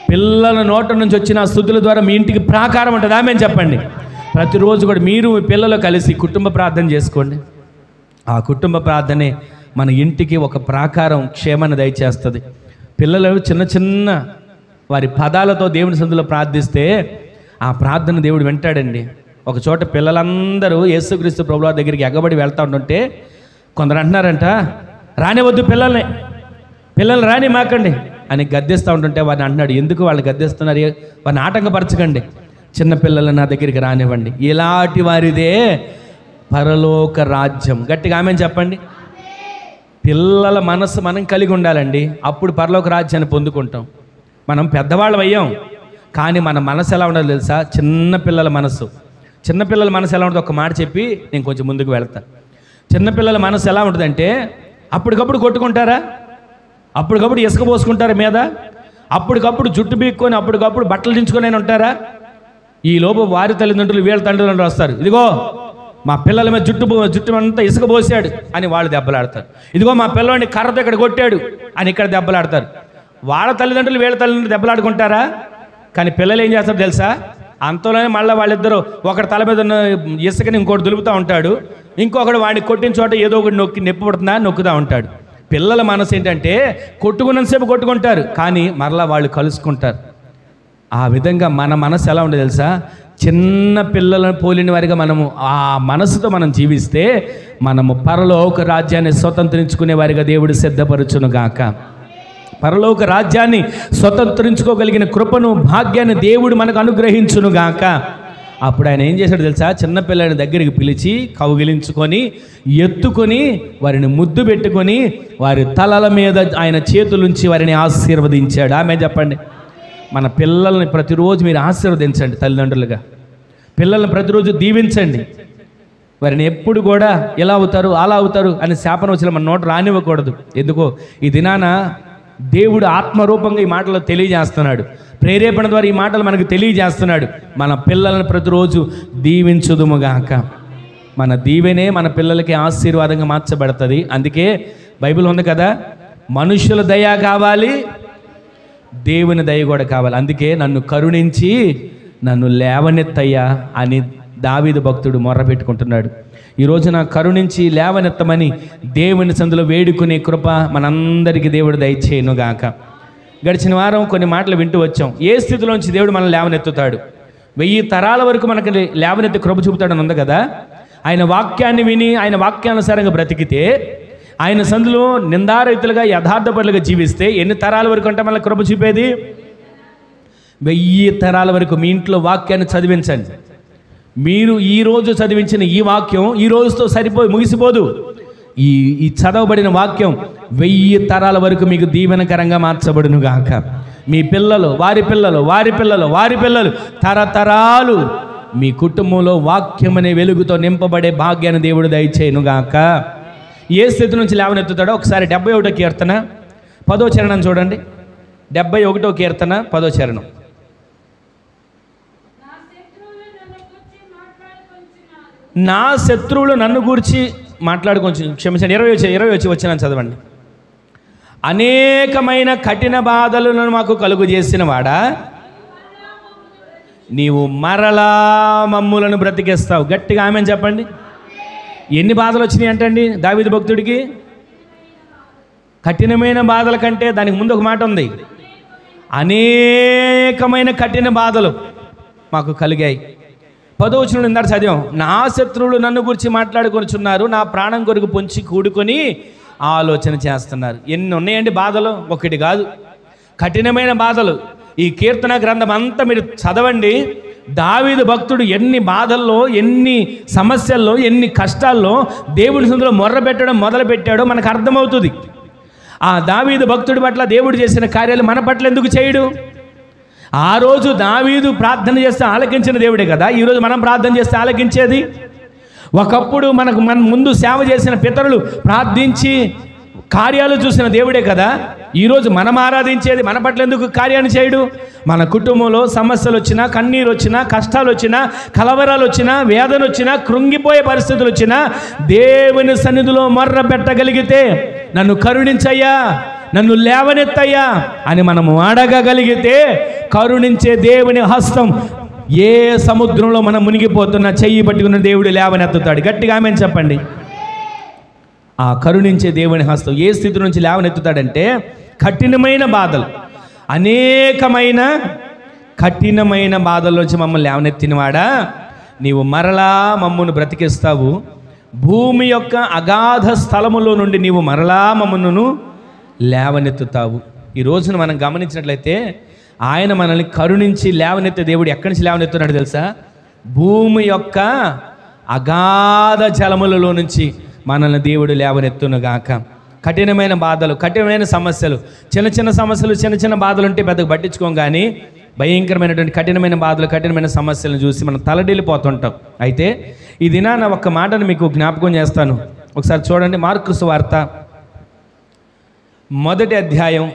పిల్లల నోట నుంచి వచ్చిన స్తుతుల ద్వారా మీ ఇంటికి ప్రాకారం ఉంటుంది. ఆమె చెప్పండి. ప్రతిరోజు కూడా మీరు మీ పిల్లలు కలిసి కుటుంబ ప్రార్థన చేసుకోండి. ఆ కుటుంబ ప్రార్థనే మన ఇంటికి ఒక ప్రాకారం, క్షేమాన్ని దయచేస్తుంది. పిల్లలు చిన్న చిన్న వారి పదాలతో దేవుని సన్నిధిలో ప్రార్థిస్తే ఆ ప్రార్థన దేవుడు వింటాడండి. ఒక చోట పిల్లలందరూ యేసుక్రీస్తు ప్రభువారి దగ్గరికి ఎగబడి వెళ్తూ ఉంటుంటే కొందరు అంటున్నారంట, రానివద్దు పిల్లలు రాని మాకండి అని గద్దిస్తూ ఉంటుంటే వారిని అంటున్నాడు, ఎందుకు వాళ్ళు గద్దిస్తున్నారు, వారిని ఆటంకపరచకండి, చిన్నపిల్లలు నా దగ్గరికి రానివ్వండి, ఇలాంటి వారిదే పరలోక రాజ్యం. గట్టిగా ఆమెను చెప్పండి. పిల్లల మనసు మనం కలిగి ఉండాలండి, అప్పుడు పరలోక రాజ్యాన్ని పొందుకుంటాం. మనం పెద్దవాళ్ళం అయ్యాం, కానీ మన మనసు ఎలా ఉండాలో తెలుసా? చిన్నపిల్లల మనసు ఎలా ఉంటుందో ఒక మాట చెప్పి నేను కొంచెం ముందుకు వెళ్తాను. చిన్నపిల్లల మనసు ఎలా ఉంటుందంటే, అప్పటికప్పుడు కొట్టుకుంటారా, అప్పటికప్పుడు ఇసుక పోసుకుంటారా మీద, అప్పటికప్పుడు జుట్టు బీక్కొని అప్పటికప్పుడు బట్టలు దించుకొని ఉంటారా? ఈ లోపు వారి తల్లిదండ్రులు వీళ్ళ తల్లిదండ్రులు వస్తారు, ఇదిగో మా పిల్లల మీద జుట్టు అంతా ఇసుక పోసాడు అని వాళ్ళు దెబ్బలాడతారు. ఇదిగో మా పిల్లవాడిని కర్రతో ఇక్కడ కొట్టాడు అని ఇక్కడ దెబ్బలాడతారు. వాళ్ళ తల్లిదండ్రులు వీళ్ళ తల్లిదండ్రులు దెబ్బలాడుకుంటారా? కానీ పిల్లలు ఏం చేస్తారు తెలుసా? అంతలోనే మళ్ళీ వాళ్ళిద్దరూ ఒకటి తల మీద ఉన్న ఇసుకని ఇంకోటి దులుపుతూ ఉంటాడు, ఇంకొకటి వాడిని కొట్టిన చోట ఏదో ఒకటి నొప్పి పడుతుందా నొక్కుతూ ఉంటాడు. పిల్లల మనసు ఏంటంటే కొట్టుకున్నంతసేపు కొట్టుకుంటారు, కానీ మరలా వాళ్ళు కలుసుకుంటారు. ఆ విధంగా మన మనసు ఎలా ఉండదు తెలుసా? చిన్న పిల్లలను పోలిన వారిగా మనము ఆ మనసుతో మనం జీవిస్తే మనము పరలోక రాజ్యాన్ని స్వతంత్రించుకునే వారిగా దేవుడు సిద్ధపరచును గాక. పరలోక రాజ్యాన్ని స్వతంత్రించుకోగలిగిన కృపను, భాగ్యాన్ని దేవుడు మనకు అనుగ్రహించును గాక. అప్పుడు ఆయన ఏం చేశాడు తెలుసా? చిన్నపిల్లని దగ్గరికి పిలిచి కౌగిలించుకొని ఎత్తుకొని వారిని ముద్దు పెట్టుకొని వారి తలల మీద ఆయన చేతులుంచి వారిని ఆశీర్వదించాడు. ఆమె చెప్పండి. మన పిల్లల్ని ప్రతిరోజు మీరు ఆశీర్వదించండి. తల్లిదండ్రులుగా పిల్లల్ని ప్రతిరోజు దీవించండి. వారిని ఎప్పుడు కూడా ఎలా అవుతారు అలా అవుతారు అని శాపన వచ్చిన మన నోట రానివ్వకూడదు. ఎందుకో ఈ దినాన దేవుడు ఆత్మరూపంగా ఈ మాటలు తెలియజేస్తున్నాడు, ప్రేరేపణ ద్వారా ఈ మాటలు మనకు తెలియజేస్తున్నాడు. మన పిల్లలను ప్రతిరోజు దీవించుదుముగాక. మన దీవెనే మన పిల్లలకి ఆశీర్వాదంగా మార్చబడుతుంది. అందుకే బైబిల్ ఉంది కదా, మనుషుల దయ కావాలి, దేవుని దయ కూడా కావాలి. అందుకే నన్ను కరుణించి నన్ను లేవనెత్తయ్యా అని దావీదు భక్తుడు మొర్ర పెట్టుకుంటున్నాడు. ఈరోజు నా కరుణించి లేవనెత్తమని దేవుని సందులో వేడుకునే కృప మనందరికీ దేవుడు దయచేయునుగాక. గడిచిన వారం కొన్ని మాటలు వింటూ వచ్చాం. ఏ స్థితిలోంచి దేవుడు మనల్ని లేవనెత్తుతాడు? 1000 తరాల వరకు మనకి లేవనెత్తి కృప చూపుతాడని ఉంది కదా. ఆయన వాక్యాన్ని విని ఆయన వాక్యానుసారంగా బ్రతికితే, ఆయన సందులో నిందారహితులుగా యథార్థపరులుగా జీవిస్తే ఎన్ని తరాల వరకు అంటే మనల్ని కృప చూపేది? 1000 తరాల వరకు మీ ఇంట్లో వాక్యాన్ని చదివించండి. మీరు ఈరోజు చదివించిన ఈ వాక్యం ఈ రోజుతో ముగిసిపోదు. ఈ చదవబడిన వాక్యం 1000 తరాల వరకు మీకు దీవెనకరంగా మార్చబడును గాక. మీ పిల్లలు, వారి పిల్లలు, వారి పిల్లలు, వారి పిల్లలు, తరతరాలు మీ కుటుంబంలో వాక్యం అనే వెలుగుతో నింపబడే భాగ్యాన్ని దేవుడు దయచేయును గాక. ఏ స్థితి నుంచి లేవనెత్తుతాడో ఒకసారి 71వ కీర్తన 10వ చరణం చూడండి. 71వ కీర్తన 10వ చరణం. నా శత్రువులు నన్ను గూర్చి మాట్లాడుకొని, క్షమించండి, 20 వచ్చిన చదవండి. అనేకమైన కఠిన బాధలను మాకు కలుగు చేసిన వాడా, నీవు మరలా మమ్ములను బ్రతికేస్తావు. గట్టిగా ఆమెను చెప్పండి. ఎన్ని బాధలు వచ్చినాయి అంటండి దావీదు భక్తుడికి? కఠినమైన బాధల కంటే దానికి ముందు ఒక మాట ఉంది, అనేకమైన కఠిన బాధలు మాకు కలిగాయి. 10వ వచనం ఇందాక చదివాం. నా శత్రువులు నన్ను గురించి మాట్లాడుకొనిచున్నారు, నా ప్రాణం కొరకు పొంచి కూడుకొని ఆలోచన చేస్తున్నారు. ఎన్ని ఉన్నాయండి బాధలు? ఒకటి కాదు, కఠినమైన బాధలు. ఈ కీర్తన గ్రంథం అంతా మీరు చదవండి. దావీదు భక్తుడు ఎన్ని బాధల్లో, ఎన్ని సమస్యల్లో, ఎన్ని కష్టాల్లో దేవుని సన్నిధిలో మొర్ర పెట్టడం మొదలుపెట్టాడో మనకు అర్థమవుతుంది. ఆ దావీదు భక్తుడి పట్ల దేవుడు చేసిన కార్యాలు మన పట్ల ఎందుకు చేయడు? ఆ రోజు దావీదు ప్రార్థన చేస్తే ఆలకించిన దేవుడే కదా ఈరోజు మనం ప్రార్థన చేస్తే ఆలకించేది. ఒకప్పుడు మన ముందు సేవ చేసిన పితరులు ప్రార్థించి కార్యాలు చూసిన దేవుడే కదా ఈరోజు మనం ఆరాధించేది మన పట్ల ఎందుకు కార్యాన్ని చేయడు? మన కుటుంబంలో సమస్యలు వచ్చినా, కన్నీరు వచ్చినా, కష్టాలు వచ్చినా, కలవరాలు వచ్చినా, వేదన వచ్చినా, కృంగిపోయే పరిస్థితులు వచ్చినా దేవుని సన్నిధిలో మొర్ర పెట్టగలిగితే, నన్ను కరుణించయ్యా, నన్ను లేవనెత్తయ్యా అని మనము అడగగలిగితే, కరుణించే దేవుని హస్తం ఏ సముద్రంలో మనం మునిగిపోతున్నా చెయ్యి పట్టుకున్న దేవుడు లేవనెత్తుతాడు. గట్టిగా ఆమేన్ చెప్పండి. ఆ కరుణించే దేవుని హస్తం ఏ స్థితి నుంచి లేవనెత్తుతాడంటే, కఠినమైన బాధలు, అనేకమైన కఠినమైన బాధల్లోంచి మమ్మల్ని లేవనెత్తినవాడా, నీవు మరలా మమ్మను బ్రతికిస్తావు. భూమి యొక్క అగాధ స్థలములో నుండి నీవు మరలా మమ్మను లేవనెత్తుతావు. ఈ రోజున మనం గమనించినట్లయితే ఆయన మనల్ని కరుణించి లేవనెత్తే దేవుడు ఎక్కడి నుంచి లేవనెత్తున్నాడు తెలుసా? భూమి యొక్క అగాధ జలములలో నుంచి మనల్ని దేవుడు లేవనెత్తునుగాక. కఠినమైన బాధలు, కఠినమైన సమస్యలు, చిన్న చిన్న సమస్యలు, చిన్న చిన్న బాధలు ఉంటే పెద్దగా పట్టించుకోం, కానీ భయంకరమైనటువంటి కఠినమైన బాధలు, కఠినమైన సమస్యలను చూసి మనం తలడిల్లిపోతుంటాం. అయితే ఈ దినాన ఒక్క మాటను మీకు జ్ఞాపకం చేస్తాను. ఒకసారి చూడండి, మార్కు సువార్త 1వ అధ్యాయం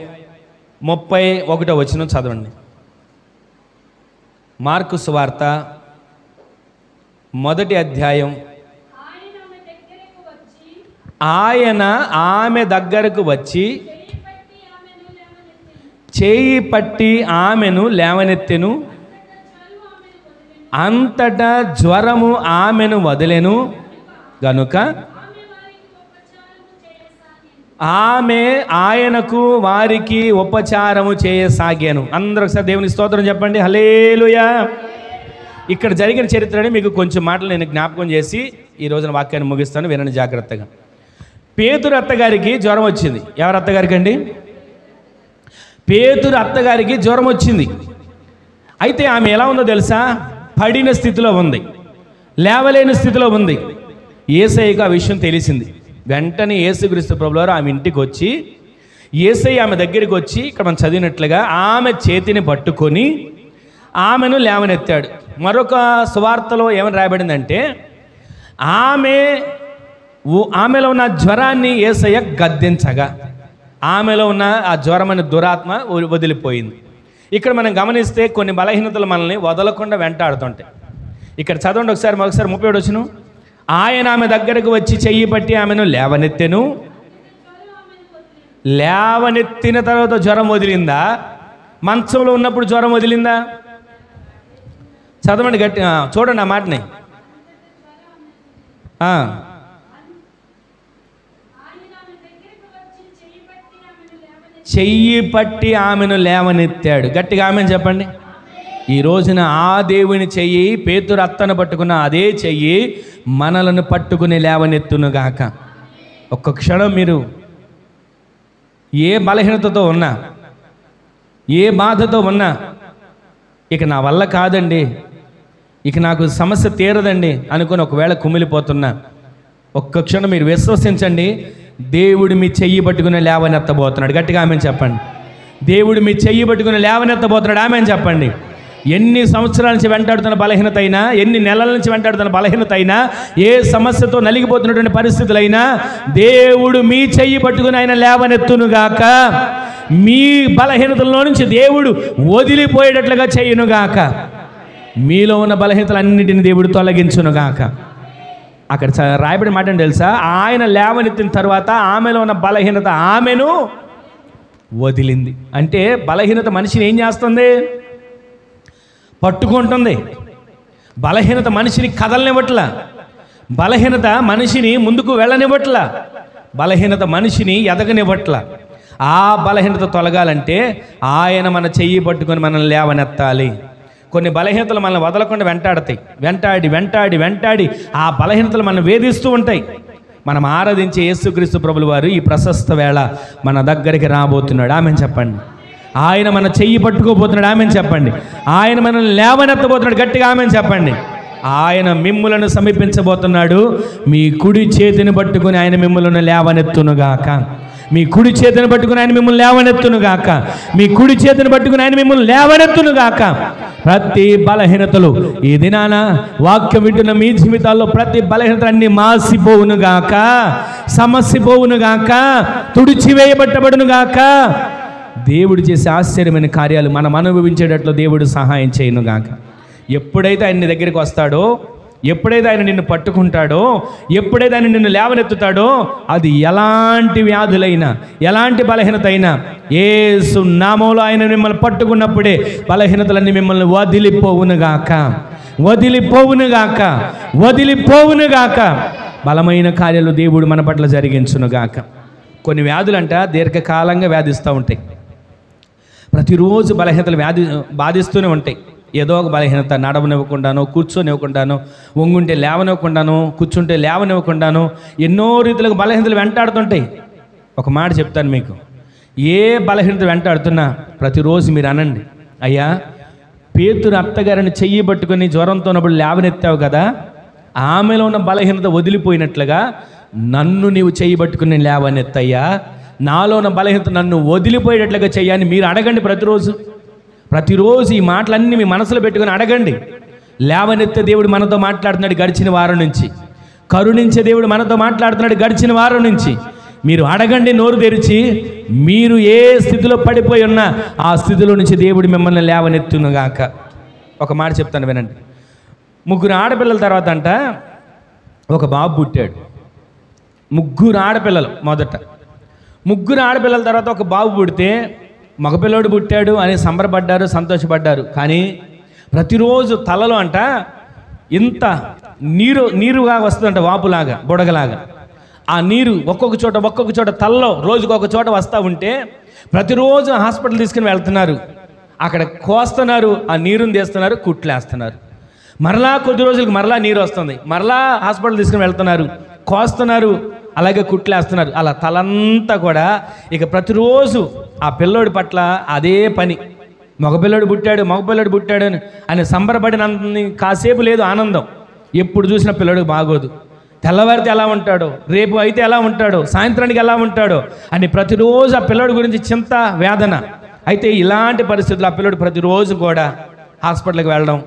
31వ వచనం చదవండి. మార్కు సువార్త 1వ అధ్యాయం. ఆయన ఆమె దగ్గరకు వచ్చి చేయి పట్టి ఆమెను లేవనెత్తెను. అంతటా జ్వరము ఆమెను వదిలెను గనుక ఆమె ఆయనకు వారికి ఉపచారము చేయసాగాను. అందరూ ఒకసారి దేవుని స్తోత్రం చెప్పండి, హల్లెలూయా. ఇక్కడ జరిగిన చరిత్రని మీకు కొంచెం మాటలు నేను జ్ఞాపకం చేసి ఈ రోజున వాక్యాన్ని ముగిస్తాను, వినండి జాగ్రత్తగా. పేతురు అత్తగారికి జ్వరం వచ్చింది. ఎవరు అత్తగారికి అండి? పేతురు అత్తగారికి జ్వరం వచ్చింది. అయితే ఆమె ఎలా ఉందో తెలుసా? పడిన స్థితిలో ఉంది, లేవలేని స్థితిలో ఉంది. యేసయ్యకు ఆ విషయం తెలిసింది. వెంటనే యేసుక్రీస్తు ప్రభువారు ఆమె ఇంటికి వచ్చి, యేసయ్య ఆమె దగ్గరికి వచ్చి, ఇక్కడ మనం చదివినట్లుగా ఆమె చేతిని పట్టుకొని ఆమెను లేవనెత్తాడు. మరొక సువార్తలో ఏమని రాయబడిందంటే, ఆమెలో ఉన్న జ్వరాన్ని యేసయ్య గద్దించగా ఆమెలో ఉన్న ఆ జ్వరమైన దురాత్మ వదిలిపోయింది. ఇక్కడ మనం గమనిస్తే కొన్ని బలహీనతలు మనల్ని వదలకుండా వెంటాడుతుంటాయి. ఇక్కడ చదవండి ఒకసారి 37 వచనం. ఆయన ఆమె దగ్గరకు వచ్చి చెయ్యి పట్టి ఆమెను లేవనెత్తెను. లేవనెత్తిన తర్వాత జ్వరం వదిలిందా? మంచంలో ఉన్నప్పుడు జ్వరం వదిలిందా? చదవండి గట్టి, చూడండి ఆ మాటని. చెయ్యి పట్టి ఆమెను లేవనెత్తాడు. గట్టిగా ఆమెను చెప్పండి. ఈ రోజున ఆ దేవుని చెయ్యి, పేతురు అత్తను పట్టుకున్న అదే చెయ్యి మనలను పట్టుకుని లేవనెత్తునుగాక. ఒక్క క్షణం మీరు ఏ బలహీనతతో ఉన్నా, ఏ బాధతో ఉన్నా, ఇక నా వల్ల కాదండి, ఇక నాకు సమస్య తీరదండి అనుకుని ఒకవేళ కుమిలిపోతున్నా, ఒక్క క్షణం మీరు విశ్వసించండి, దేవుడు మీ చెయ్యి పట్టుకుని లేవనెత్తబోతున్నాడు. గట్టిగా ఆమెను చెప్పండి. దేవుడు మీ చెయ్యి పట్టుకుని లేవనెత్తబోతున్నాడు. ఆమెను చెప్పండి. ఎన్ని సంవత్సరాల నుంచి వెంటాడుతున్న బలహీనత అయినా, ఎన్ని నెలల నుంచి వెంటాడుతున్న బలహీనత అయినా, ఏ సమస్యతో నలిగిపోతున్నటువంటి పరిస్థితులైనా, దేవుడు మీ చెయ్యి పట్టుకుని ఆయన లేవనెత్తునుగాక. మీ బలహీనతల్లో నుంచి దేవుడు వదిలిపోయేటట్లుగా చేయునుగాక. మీలో ఉన్న బలహీనతలన్నింటినీ దేవుడు తొలగించునుగాక. అక్కడ రాయబడిన మాట ఏంటి తెలుసా? ఆయన లేవనెత్తిన తర్వాత ఆమెలో ఉన్న బలహీనత ఆమెను వదిలింది. అంటే బలహీనత మనిషిని ఏం చేస్తుంది? పట్టుకుంటుంది. బలహీనత మనిషిని కదలనివ్వట్లా, బలహీనత మనిషిని ముందుకు వెళ్ళనివ్వట్లా, బలహీనత మనిషిని ఎదగనివ్వట్లా. ఆ బలహీనత తొలగాలంటే ఆయన మన చెయ్యి పట్టుకొని మనల్ని లేవనెత్తాలి. కొన్ని బలహీనతలు మనల్ని వదలకుండా వెంటాడతాయి. వెంటాడి వెంటాడి వెంటాడి ఆ బలహీనతలు మనం వేధిస్తూ ఉంటాయి. మనం ఆరాధించే యేసుక్రీస్తు ప్రభుల వారు ఈ ప్రశస్త వేళ మన దగ్గరికి రాబోతున్నాడు. ఆమెను చెప్పండి. ఆయన మన చెయ్యి పట్టుకోబోతున్నాడు. ఆమెను చెప్పండి. ఆయన మనల్ని లేవనెత్తబోతున్నాడు. గట్టిగా ఆమెను చెప్పండి. ఆయన మిమ్ములను సమీపించబోతున్నాడు. మీ కుడి చేతిని పట్టుకుని ఆయన మిమ్ములను లేవనెత్తునుగాక. మీ కుడి చేతిని పట్టుకుని ఆయన మిమ్మల్ని లేవనెత్తును గాక. మీ కుడి చేతిని పట్టుకుని ఆయన మిమ్మల్ని లేవనెత్తును గాక. ప్రతి బలహీనతలు ఈ దినాన వాక్యం వింటున్న మీ జీవితాల్లో ప్రతి బలహీనత అన్ని మాసిపోవును గాక, సమస్యపోవును గాక, తుడిచివేయబట్టబడును గాక. దేవుడు చేసే ఆశ్చర్యమైన కార్యాలు మనం అనుభవించేటట్లు దేవుడు సహాయం చేయను గాక. ఎప్పుడైతే ఆయన నీ దగ్గరికి వస్తాడో, ఎప్పుడైతే ఆయన నిన్ను పట్టుకుంటాడో, ఎప్పుడైతే ఆయన నిన్ను లేవనెత్తుతాడో, అది ఎలాంటి వ్యాధులైనా ఎలాంటి బలహీనత అయినా యేసు నామములో ఆయన మిమ్మల్ని పట్టుకున్నప్పుడే బలహీనతలన్నీ మిమ్మల్ని వదిలిపోవునుగాక, వదిలిపోవునుగాక, వదిలిపోవునుగాక. బలమైన కార్యాలు దేవుడు మన పట్ల జరిగించునుగాక. కొన్ని వ్యాధులంట దీర్ఘకాలంగా వ్యాధిస్తూ ఉంటాయి. ప్రతిరోజు బలహీనతలు బాధిస్తూనే ఉంటాయి. ఏదో ఒక బలహీనత, నడవనివ్వకుండాను, కూర్చొనివ్వకుండాను, వంగుంటే లేవనివ్వకుండాను, కూర్చుంటే లేవనివ్వకుండాను, ఎన్నో రీతిలో బలహీనతలు వెంటాడుతుంటాయి. ఒక మాట చెప్తాను మీకు, ఏ బలహీనత వెంటాడుతున్నా ప్రతిరోజు మీరు అనండి, అయ్యా పేతురు అత్తగారిని చెయ్యి పట్టుకొని జ్వరంతో ఉన్నప్పుడు లేవనెత్తావు కదా, ఆమెలో ఉన్న బలహీనత వదిలిపోయినట్లుగా నన్ను నీవు చెయ్యి పట్టుకుని లేవనెత్తయ్యా, నాలో ఉన్న బలహీనత నన్ను వదిలిపోయేటట్లుగా చెయ్యని మీరు అడగండి. ప్రతిరోజు ఈ మాటలన్నీ మీ మనసులో పెట్టుకుని అడగండి. లేవనెత్తే దేవుడు మనతో మాట్లాడుతున్నాడు గడిచిన వారం నుంచి, కరుణించే దేవుడు మనతో మాట్లాడుతున్నాడు గడిచిన వారం నుంచి. మీరు అడగండి నోరు తెరిచి. మీరు ఏ స్థితిలో పడిపోయి ఉన్నా ఆ స్థితిలో నుంచి దేవుడు మిమ్మల్ని లేవనెత్తునుగాక. ఒక మాట చెప్తాను వినండి. 3 ఆడపిల్లల తర్వాత అంట ఒక బాబు పుట్టాడు. 3 ఆడపిల్లలు. మొదట 3 ఆడపిల్లల తర్వాత ఒక బాబు పుడితే మగపిల్లోడు పుట్టాడు అని సంబరపడ్డారు, సంతోషపడ్డారు. కానీ ప్రతిరోజు తలలో అంట ఇంత నీరుగా వస్తుందంట, వాపులాగా, బుడగలాగా. ఆ నీరు ఒక్కొక్క చోట తలలో రోజుకు ఒక చోట వస్తూ ఉంటే ప్రతిరోజు హాస్పిటల్ తీసుకుని వెళ్తున్నారు. అక్కడ కోస్తున్నారు, ఆ నీరుని తీస్తున్నారు, కుట్లేస్తున్నారు. మరలా కొద్ది రోజులకు మరలా నీరు వస్తుంది, మరలా హాస్పిటల్ తీసుకుని వెళ్తున్నారు, కోస్తున్నారు, అలాగే కుట్లేస్తున్నారు. అలా తలంతా కూడా ఇక ప్రతిరోజు ఆ పిల్లోడి పట్ల అదే పని. మగపిల్లోడు పుట్టాడు అని సంబరపడిన కాసేపు లేదు ఆనందం. ఎప్పుడు చూసిన పిల్లోడికి బాగోదు. తెల్లవారితే ఎలా ఉంటాడో, రేపు అయితే ఎలా ఉంటాడో, సాయంత్రానికి ఎలా ఉంటాడో అని ప్రతిరోజు ఆ పిల్లోడి గురించి చింత, వేదన. అయితే ఇలాంటి పరిస్థితులు ఆ పిల్లోడు ప్రతిరోజు కూడా హాస్పిటల్కి వెళ్ళడం,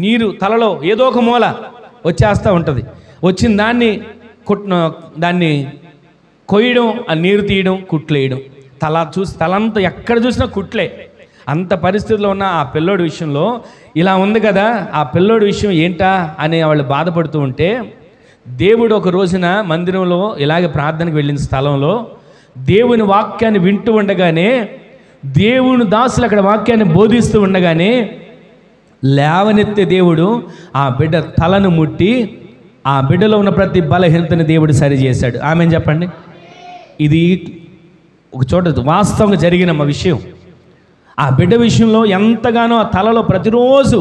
నీరు తలలో ఏదో ఒక మూల వచ్చేస్తూ ఉంటుంది. వచ్చిన దాన్ని కొయ్యడం, ఆ నీరు తీయడం, కుట్లేయడం. తలంతా ఎక్కడ చూసినా కుట్లే. అంత పరిస్థితిలో ఉన్న ఆ పిల్లోడి విషయంలో ఇలా ఉంది కదా, ఆ పిల్లోడి విషయం ఏంటా అని వాళ్ళు బాధపడుతూ ఉంటే దేవుడు ఒక రోజున మందిరంలో ఇలాగే ప్రార్థనకు వెళ్ళిన స్థలంలో దేవుని వాక్యాన్ని వింటూ ఉండగానే, దేవుని దాసులు అక్కడ వాక్యాన్ని బోధిస్తూ ఉండగానే లేవనెత్తే దేవుడు ఆ బిడ్డ తలను ముట్టి ఆ బిడ్డలో ఉన్న ప్రతి బలహీనతని దేవుడు సరిచేశాడు. ఆమెను చెప్పండి. ఇది ఒక చోట వాస్తవంగా జరిగిన మా విషయం. ఆ బిడ్డ విషయంలో ఎంతగానో ఆ తలలో ప్రతిరోజు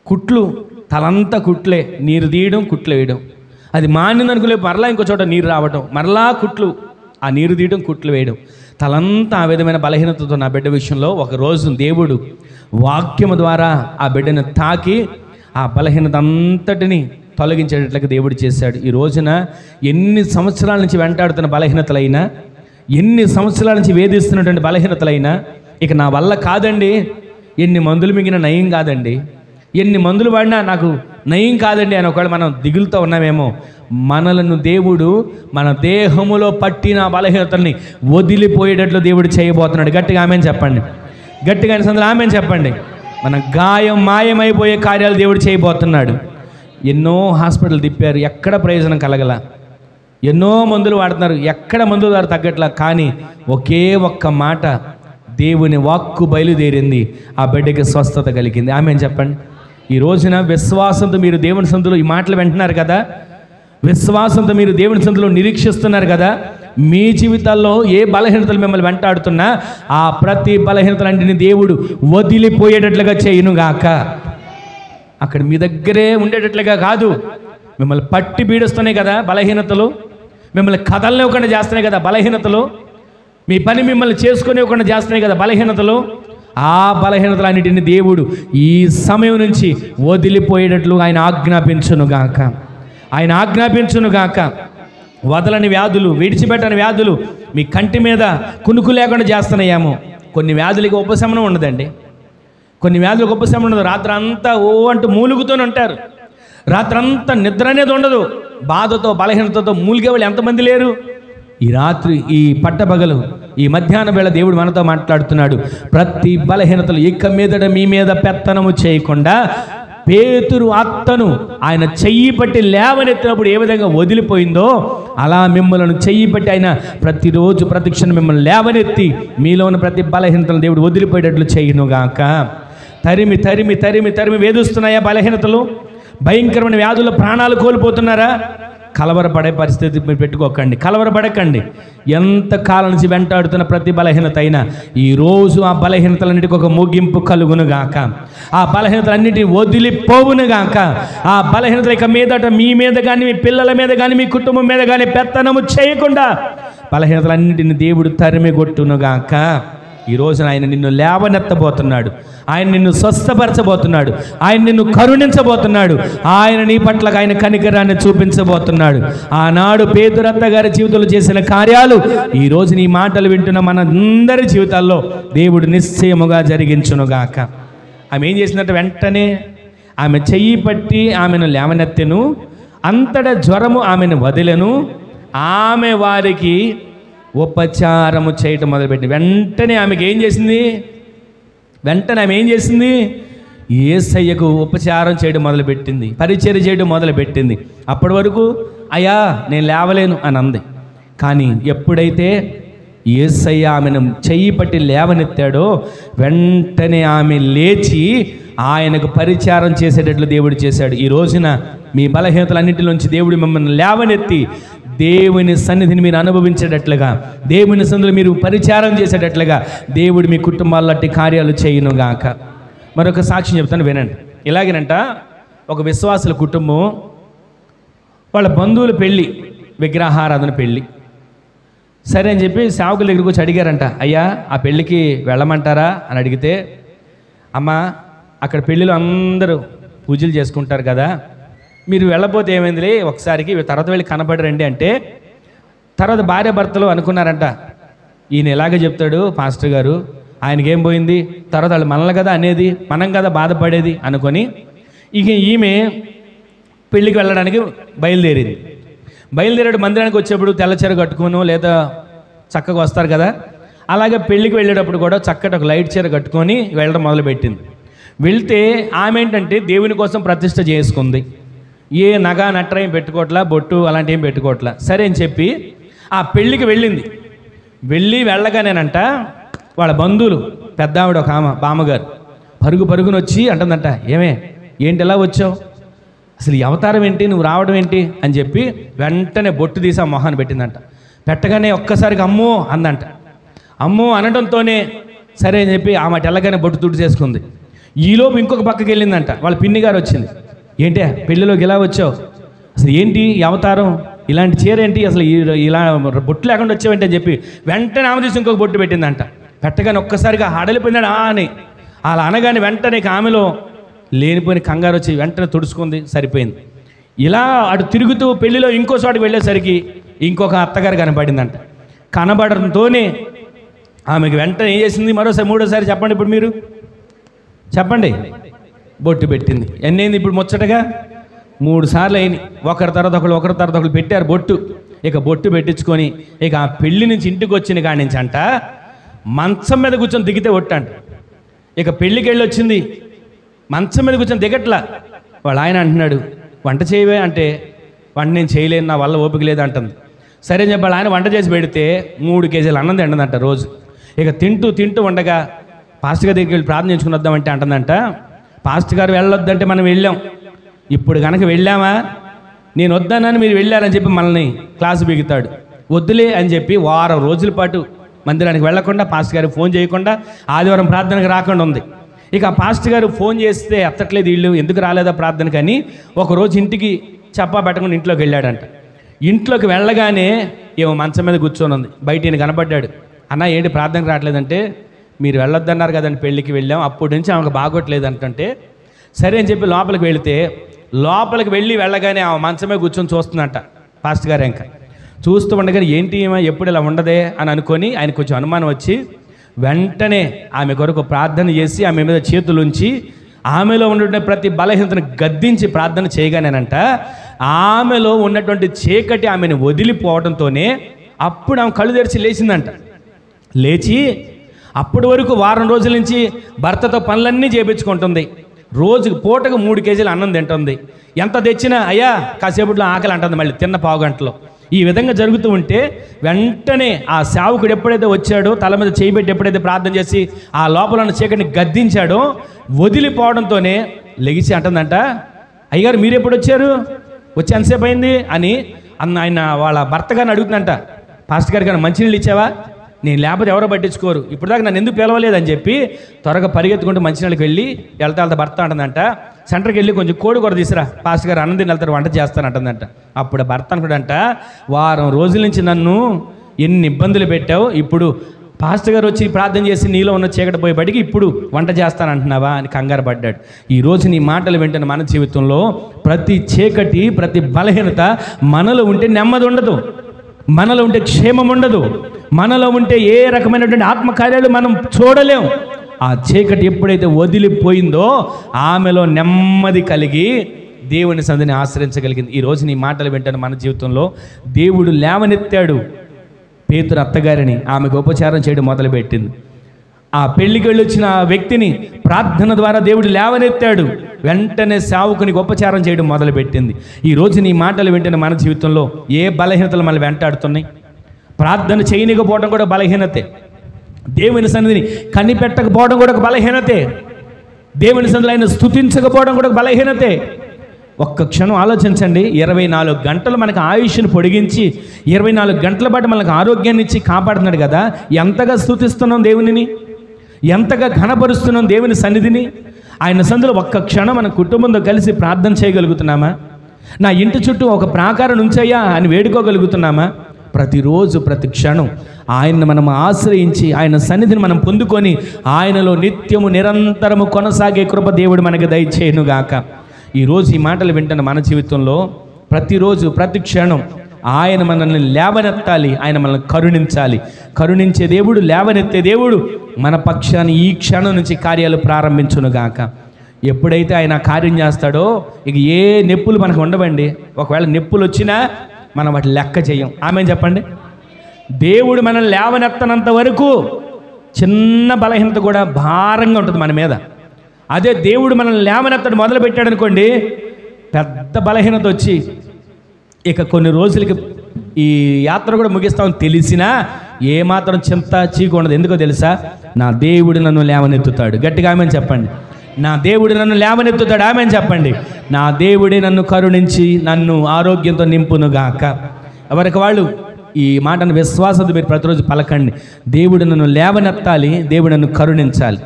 కుట్లు, తలంతా కుట్లే, నీరు తీయడం, కుట్లు వేయడం. అది మానిందనుకోలే, మరలా ఇంకో చోట నీరు రావడం, మరలా కుట్లు, ఆ నీరు తీయడం, కుట్లు వేయడం. తలంతా ఆ విధమైన బలహీనతతో నా బిడ్డ విషయంలో ఒకరోజు దేవుడు వాక్యము ద్వారా ఆ బిడ్డను తాకి ఆ బలహీనత అంతటిని తొలగించేటట్లుగా దేవుడు చేశాడు. ఈ రోజున ఎన్ని సంవత్సరాల నుంచి వెంటాడుతున్న బలహీనతలైనా, ఎన్ని సంవత్సరాల నుంచి వేధిస్తున్నటువంటి బలహీనతలైనా ఇక నా వల్ల కాదండి, ఎన్ని మందులు మింగిన నయం కాదండి, ఎన్ని మందులు వాడినా నాకు నయం కాదండి అని ఒకవేళ మనం దిగులుతో ఉన్నామేమో, మనలను దేవుడు మన దేహములో పట్టిన బలహీనతల్ని వదిలిపోయేటట్లు దేవుడు చేయబోతున్నాడు. గట్టిగా ఆమెను చెప్పండి. గట్టిగా సందులో ఆమెను చెప్పండి. మన గాయం మాయమైపోయే కార్యాలు దేవుడు చేయబోతున్నాడు. ఎన్నో హాస్పిటల్ తిప్పారు, ఎక్కడ ప్రయోజనం కలగల. ఎన్నో మందులు వాడుతున్నారు, ఎక్కడ మందులు వారు తగ్గట్లా. కానీ ఒకే ఒక్క మాట, దేవుని వాక్కు బయలుదేరింది, ఆ బిడ్డకి స్వస్థత కలిగింది. ఆమెను చెప్పండి. ఈ రోజున విశ్వాసంతో మీరు దేవుని సందులో ఈ మాటలు వింటున్నారు కదా, విశ్వాసంతో మీరు దేవుని సందులో నిరీక్షిస్తున్నారు కదా, మీ జీవితాల్లో ఏ బలహీనతలు మిమ్మల్ని వెంటాడుతున్నా ఆ ప్రతి బలహీనతలన్నింటినీ దేవుడు వదిలిపోయేటట్లుగా చేయునుగాక. అక్కడ మీ దగ్గరే ఉండేటట్లుగా కాదు, మిమ్మల్ని పట్టి పీడిస్తున్నాయి కదా బలహీనతలు, మిమ్మల్ని కదలనివ్వకుండా చేస్తున్నాయి కదా బలహీనతలు, మీ పని మిమ్మల్ని చేసుకునివ్వకుండా చేస్తున్నాయి కదా బలహీనతలు. ఆ బలహీనతలన్నిటిని దేవుడు ఈ సమయం నుంచి వదిలిపోయేటట్లు ఆయన ఆజ్ఞాపించునుగాక, ఆయన ఆజ్ఞాపించునుగాక. వదలని వ్యాధులు, విడిచిపెట్టని వ్యాధులు మీ కంటి మీద కునుకు లేకుండా చేస్తున్నాయేమో. కొన్ని వ్యాధులకి ఉపశమనం ఉండదండి. కొన్ని వ్యాధులకు ఉపశమనం ఉండదు. రాత్రి అంతా ఓ అంటూ మూలుగుతూనే ఉంటారు. రాత్రంతా నిద్ర అనేది ఉండదు. బాధతో బలహీనతతో మూలిగే వాళ్ళు ఎంతమంది లేరు? ఈ రాత్రి, ఈ పట్టపగలు, ఈ మధ్యాహ్న వేళ దేవుడు మనతో మాట్లాడుతున్నాడు. ప్రతి బలహీనతలు ఇక మీదట మీ మీద పెత్తనము చేయకుండా, పేతురు అత్తను ఆయన చెయ్యి పట్టి లేవనెత్తినప్పుడు ఏ విధంగా వదిలిపోయిందో అలా మిమ్మల్ని చెయ్యి పట్టి ఆయన ప్రతిరోజు ప్రతిక్షణ మిమ్మల్ని లేవనెత్తి మీలో ఉన్న ప్రతి బలహీనతలను దేవుడు వదిలిపోయేటట్లు చేయనుగాక. తరిమి తరిమి తరిమి తరిమి వేధిస్తున్నాయా బలహీనతలు? భయంకరమైన వ్యాధుల్లో ప్రాణాలు కోల్పోతున్నారా? కలవరపడే పరిస్థితి మీరు పెట్టుకోకండి, కలవరపడకండి. ఎంత కాలం నుంచి వెంటాడుతున్న ప్రతి బలహీనత అయినా ఈరోజు ఆ బలహీనతలన్నిటికీ ఒక ముగింపు కలుగునుగాక. ఆ బలహీనతలన్నిటిని వదిలిపోవునుగాక. ఆ బలహీనతలు ఇక మీదట మీ మీద కానీ, మీ పిల్లల మీద కానీ, మీ కుటుంబం మీద కానీ పెత్తనము చేయకుండా బలహీనతలన్నిటిని దేవుడు తరిమి కొట్టునుగాక. ఈ రోజున ఆయన నిన్ను లేవనెత్తబోతున్నాడు. ఆయన నిన్ను స్వస్థపరచబోతున్నాడు. ఆయన నిన్ను కరుణించబోతున్నాడు. ఆయన నీ పట్ల ఆయన కనికరాన్ని చూపించబోతున్నాడు. ఆనాడు పేతురత్త గారి జీవితంలో చేసిన కార్యాలు ఈ రోజు నీ మాటలు వింటున్న మన అందరి జీవితాల్లో దేవుడు నిశ్చయముగా జరిగించునుగాక. ఆమె ఏం చేసిందంటే వెంటనే ఆమె చెయ్యి పట్టి ఆమెను లేవనెత్తెను. అంతటా జ్వరము ఆమెను వదిలెను. ఆమె వారికి ఉపచారము చేయటం మొదలుపెట్టింది. వెంటనే ఆమెకి ఏం చేసింది? వెంటనే ఆమె ఏం చేసింది? యేసయ్యకు ఉపచారం చేయడం మొదలుపెట్టింది, పరిచర్య చేయడం మొదలుపెట్టింది. అప్పటి వరకు అయ్యా నేను లేవలేను అని అంది. కానీ ఎప్పుడైతే యేసయ్య ఆమెను చెయ్యి పట్టి లేవనెత్తాడో వెంటనే ఆమె లేచి ఆయనకు పరిచారం చేసేటట్లు దేవుడు చేశాడు. ఈ రోజున మీ బలహీనతలన్నింటిలోంచి దేవుడు మిమ్మల్ని లేవనెత్తి దేవుని సన్నిధిని మీరు అనుభవించేటట్లుగా, దేవుని సన్నిధిలో మీరు పరిచారం చేసేటట్లుగా దేవుడు మీ కుటుంబాల్లో అట్టి కార్యాలు చేయనుగాక. మరొక సాక్ష్యం చెప్తాను, వినండి. ఇలాగేనంట, ఒక విశ్వాసుల కుటుంబం వాళ్ళ బంధువుల పెళ్ళి, విగ్రహారాధన పెళ్ళి. సరే అని చెప్పి సేవకుల దగ్గరికి వచ్చి అడిగారంట, అయ్యా ఆ పెళ్ళికి వెళ్ళమంటారా అని అడిగితే, అమ్మ అక్కడ పెళ్ళిలో అందరూ పూజలు చేసుకుంటారు కదా, మీరు వెళ్ళకపోతే ఏమైందిలే, ఒకసారికి తర్వాత వెళ్ళి కనపడరండి అంటే, తర్వాత భార్య భర్తలు అనుకున్నారంట, ఈయన ఎలాగ చెప్తాడు పాస్టర్ గారు, ఆయనకేం పోయింది, తర్వాత వాళ్ళు మనల్ని కదా అనేది, మనం కదా బాధపడేది అనుకొని ఇక ఈమె పెళ్ళికి వెళ్ళడానికి బయలుదేరింది. బయలుదేరాడు మందిరానికి వచ్చేప్పుడు తెల్లచీర కట్టుకోను లేదా చక్కగా వస్తారు కదా, అలాగే పెళ్ళికి వెళ్ళేటప్పుడు కూడా చక్కటి ఒక లైట్ చీర కట్టుకొని వెళ్ళడం మొదలుపెట్టింది. వెళ్తే ఆమె ఏంటంటే దేవుని కోసం ప్రతిష్ఠ చేసుకుంది. ఏ నగ నట్రేం పెట్టుకోవట్లా, బొట్టు అలాంటి ఏం పెట్టుకోవట్లా. సరే అని చెప్పి ఆ పెళ్ళికి వెళ్ళింది. వెళ్ళగానేనంట వాళ్ళ బంధువులు, పెద్ద ఆవిడ ఒక బామ్మగారు పరుగున వచ్చి అంటుందంట, ఏంటి ఎలా వచ్చావు, అసలు ఈ అవతారం ఏంటి, నువ్వు రావడం ఏంటి అని చెప్పి వెంటనే బొట్టు తీసి ఆ మొహాన్ని పెట్టిందంట. పెట్టగానే ఒక్కసారిగా అమ్మో అందంట. అమ్మో అనడంతోనే సరే అని చెప్పి ఆమె తెల్లగానే బొట్టు తుడి చేసుకుంది. ఈలోపు ఇంకొక పక్కకి వెళ్ళిందంట, వాళ్ళ పిన్ని గారు వచ్చింది. ఏంటి పెళ్ళిలోకి ఇలా వచ్చావు, అసలు ఏంటి ఈ అవతారం, ఇలాంటి చీర ఏంటి, అసలు ఇలా బొట్టు లేకుండా వచ్చావేంటి అని చెప్పి వెంటనే ఆమె తీసి ఇంకొక బొట్టు పెట్టిందంట. పెట్టగానే ఒక్కసారిగా హడలిపోయిందాడు అని. అలా అనగానే వెంటనే ఆమెలో లేనిపోయిన కంగారు వచ్చి వెంటనే తుడుచుకుంది, సరిపోయింది. ఇలా అటు తిరుగుతూ పెళ్లిలో ఇంకో చోటుకి వెళ్ళేసరికి ఇంకొక అత్తగారు కనపడిందంట. కనబడంతోనే ఆమెకి వెంటనే ఏం చేసింది, మూడోసారి చెప్పండి, ఇప్పుడు మీరు చెప్పండి, బొట్టు పెట్టింది. ఎన్నైంది ఇప్పుడు ముచ్చటగా? 3 సార్లు అయినాయి. ఒకరి తర్వాత ఒకరు పెట్టారు బొట్టు. ఇక బొట్టు పెట్టించుకొని ఇక ఆ పెళ్లి నుంచి ఇంటికి వచ్చిన కాడి నుంచి అంట మంచం మీద కూర్చొని దిగితే ఒట్టంట. ఇక పెళ్ళికి వెళ్ళి వచ్చింది, మంచం మీద కూర్చొని దిగట్లా. వాళ్ళ ఆయన అంటున్నాడు, వంట చేయవే అంటే, వంట నేను చేయలేను, నా వల్ల ఓపిక లేదు అంటుంది. సరే అని చెప్పి వాళ్ళ ఆయన వంట చేసి పెడితే 3 కేజీలు అన్నం తింటుందంట రోజు. ఇక తింటూ ఉండగా పాస్టర్ గారి దగ్గరికి వెళ్ళి ప్రార్థన చేసుకుని వద్దామంటే అంటుందంట, పాస్టర్ గారు వెళ్ళొద్దంటే మనం వెళ్ళాం, ఇప్పుడు కనుక వెళ్ళామా, నేను వద్దానని మీరు వెళ్ళారని చెప్పి మనల్ని క్లాసు బిగుతాడు, వద్దులే అని చెప్పి వారం రోజుల పాటు మందిరానికి వెళ్లకుండా, పాస్టర్ గారికి ఫోన్ చేయకుండా, ఆదివారం ప్రార్థనకు రాకుండా ఉంది. ఇక ఆ పాస్టర్ గారు ఫోన్ చేస్తే ఎత్తట్లేదు, వీళ్ళు ఎందుకు రాలేదా ప్రార్థనకు అని ఒకరోజు ఇంటికి చెప్పా పెట్టకుండా ఇంట్లోకి వెళ్ళాడంట. ఇంట్లోకి వెళ్ళగానే ఏమో మంచం మీద కూర్చొని ఉంది. బయట ఈయన కనపడ్డాడు, అన్న ఏంటి ప్రార్థనకు రావట్లేదంటే, మీరు వెళ్ళొద్దన్నారు కదండి పెళ్ళికి వెళ్ళాం, అప్పటి నుంచి ఆమెకు బాగోట్లేదు అంటే, సరే అని చెప్పి లోపలికి వెళ్ళి వెళ్ళగానే ఆమె మంచమే కూర్చొని చూస్తుందంట పాస్టర్ గారు. ఇంకా చూస్తూ ఉండగానే ఏంటి ఏమో ఎప్పుడు ఇలా ఉండదే అని అనుకొని ఆయన కొంచెం అనుమానం వచ్చి వెంటనే ఆమె కొరకు ప్రార్థన చేసి ఆమె మీద చేతులుంచి ఆమెలో ఉన్నటువంటి ప్రతి బలహీనతను గద్దించి ప్రార్థన చేయగానేనంట ఆమెలో ఉన్నటువంటి చీకటి ఆమెను వదిలిపోవడంతోనే అప్పుడు ఆమె కళ్ళు తెరిచి లేచిందంట. లేచి అప్పటి వరకు వారం రోజుల నుంచి భర్తతో పనులన్నీ చేయించుకుంటుంది. రోజుకు పూటకు 3 కేజీలు అన్నం తింటుంది. ఎంత తెచ్చినా అయ్యా కాసేపట్లో ఆకలి అంటుంది, మళ్ళీ తిన్న పావు గంటలో. ఈ విధంగా జరుగుతూ ఉంటే వెంటనే ఆ సేవకుడు ఎప్పుడైతే వచ్చాడో తల మీద చేయబెట్టి ఎప్పుడైతే ప్రార్థన చేసి ఆ లోపల ఉన్న చీకటిని గద్దించాడో వదిలిపోవడంతోనే లెగిసి అంటుందంట, అయ్యగారు మీరు ఎప్పుడు వచ్చారు, వచ్చి ఎంతసేపు అయింది అని ఆయన వాళ్ళ భర్త గారిని అడుగుతుందంట. పాస్టర్ గారు కానీ మంచినీళ్ళు ఇచ్చావా, నేను లేకపోతే ఎవరో పట్టించుకోరు, ఇప్పుడు దాకా నన్ను ఎందుకు పిలవలేదని చెప్పి త్వరగా పరిగెత్తుకుంటూ మంచినీళ్ళకి వెళ్ళి వెళ్తా భర్త అంటుందంట, సెంటర్కి వెళ్ళి కొంచెం కోడి కూర తీసురా, పాస్టర్ గారు అన్నం తిని వెళ్తారు, వంట చేస్తానంటుందంట. అప్పుడు భర్త అనుకుంటంట, వారం రోజుల నుంచి నన్ను ఎన్ని ఇబ్బందులు పెట్టావు, ఇప్పుడు పాస్టర్ గారు వచ్చి ప్రార్థన చేసి నీలో ఉన్న చీకటి పోయి బయటికి ఇప్పుడు వంట చేస్తానంటున్నావా అని కంగారు పడ్డాడు. ఈరోజు నీ మాటలు వింటున్న మన జీవితంలో ప్రతి చీకటి ప్రతి బలహీనత మనలో ఉంటే నెమ్మది ఉండదు, మనలో ఉంటే క్షేమం ఉండదు, మనలో ఉంటే ఏ రకమైనటువంటి ఆత్మకార్యాలు మనం చూడలేం. ఆ చీకటి ఎప్పుడైతే వదిలిపోయిందో ఆమెలో నెమ్మది కలిగి దేవుని సన్నిధిని ఆశ్రయించగలిగింది. ఈరోజు నీ మాటలు వింటున్న మన జీవితంలో దేవుడు లేవనెత్తాడు పేతురు అత్తగారిని, ఆమెకు ఉపచారం చేయడం మొదలుపెట్టింది. ఆ పెళ్లికి వెళ్ళొచ్చిన ఆ వ్యక్తిని ప్రార్థన ద్వారా దేవుడు లేవనెత్తాడు, వెంటనే సేవకునికి ఉపచారం చేయడం మొదలుపెట్టింది. ఈరోజు నీ మాటలు వింటున్న మన జీవితంలో ఏ బలహీనతలు మనల్ని వెంటాడుతున్నాయి? ప్రార్థన చేయనికపోవడం కూడా బలహీనతే, దేవుని సన్నిధిని కనిపెట్టకపోవడం కూడా ఒక బలహీనతే, దేవుని సన్నిధిలో ఆయన స్తుతించకపోవడం కూడా ఒక బలహీనతే. ఒక్క క్షణం ఆలోచించండి, 24 గంటలు మనకు ఆయుష్ను పొడిగించి 24 గంటల పాటు మనకు ఆరోగ్యాన్ని ఇచ్చి కాపాడుతున్నాడు కదా, ఎంతగా స్తుతిస్తున్నాం దేవునిని, ఎంతగా ఘనపరుస్తున్నాం దేవుని సన్నిధిని. ఆయన సన్నిధిలో ఒక్క క్షణం మన కుటుంబంతో కలిసి ప్రార్థన చేయగలుగుతున్నామా? నా ఇంటి చుట్టూ ఒక ప్రాకారం ఉంచయ్యా అని వేడుకోగలుగుతున్నామా? ప్రతిరోజు ప్రతి క్షణం ఆయన్ని మనం ఆశ్రయించి ఆయన సన్నిధిని మనం పొందుకొని ఆయనలో నిత్యము నిరంతరము కొనసాగే కృప దేవుడు మనకు దయచేయునుగాక. ఈరోజు ఈ మాటలు వింటున్న మన జీవితంలో ప్రతిరోజు ప్రతి క్షణం ఆయన మనల్ని లేవనెత్తాలి, ఆయన మనల్ని కరుణించాలి. కరుణించే దేవుడు, లేవనెత్తే దేవుడు మన పక్షాన్ని ఈ క్షణం నుంచి కార్యాలు ప్రారంభించునుగాక. ఎప్పుడైతే ఆయన కార్యం చేస్తాడో ఇక ఏ నొప్పులు మనకు ఉండవండి. ఒకవేళ నొప్పులు వచ్చినా మనం వాటి లెక్క చేయం. ఆమె చెప్పండి, దేవుడు మనల్ని లేవనెత్తనంత వరకు చిన్న బలహీనత కూడా భారంగా ఉంటుంది మన మీద. అదే దేవుడు మనల్ని లేవనెత్తడం మొదలు పెట్టాడు అనుకోండి, పెద్ద బలహీనత వచ్చి ఇక కొన్ని రోజులకి ఈ యాత్ర కూడా ముగిస్తామని తెలిసినా ఏమాత్రం చింత చీకు ఉండదు. ఎందుకో తెలుసా? నా దేవుడు నన్ను లేవనెత్తుతాడు. గట్టిగా ఆమెను చెప్పండి, నా దేవుడు నన్ను లేవనెత్తుతాడు. ఆమెను చెప్పండి, నా దేవుడే నన్ను కరుణించి నన్ను ఆరోగ్యంతో నింపునుగాక. ఎవరికి వాళ్ళు ఈ మాటను విశ్వాసంతో మీరు ప్రతిరోజు పలకండి. దేవుడు నన్ను లేవనెత్తాలి, దేవుడు నన్ను కరుణించాలి,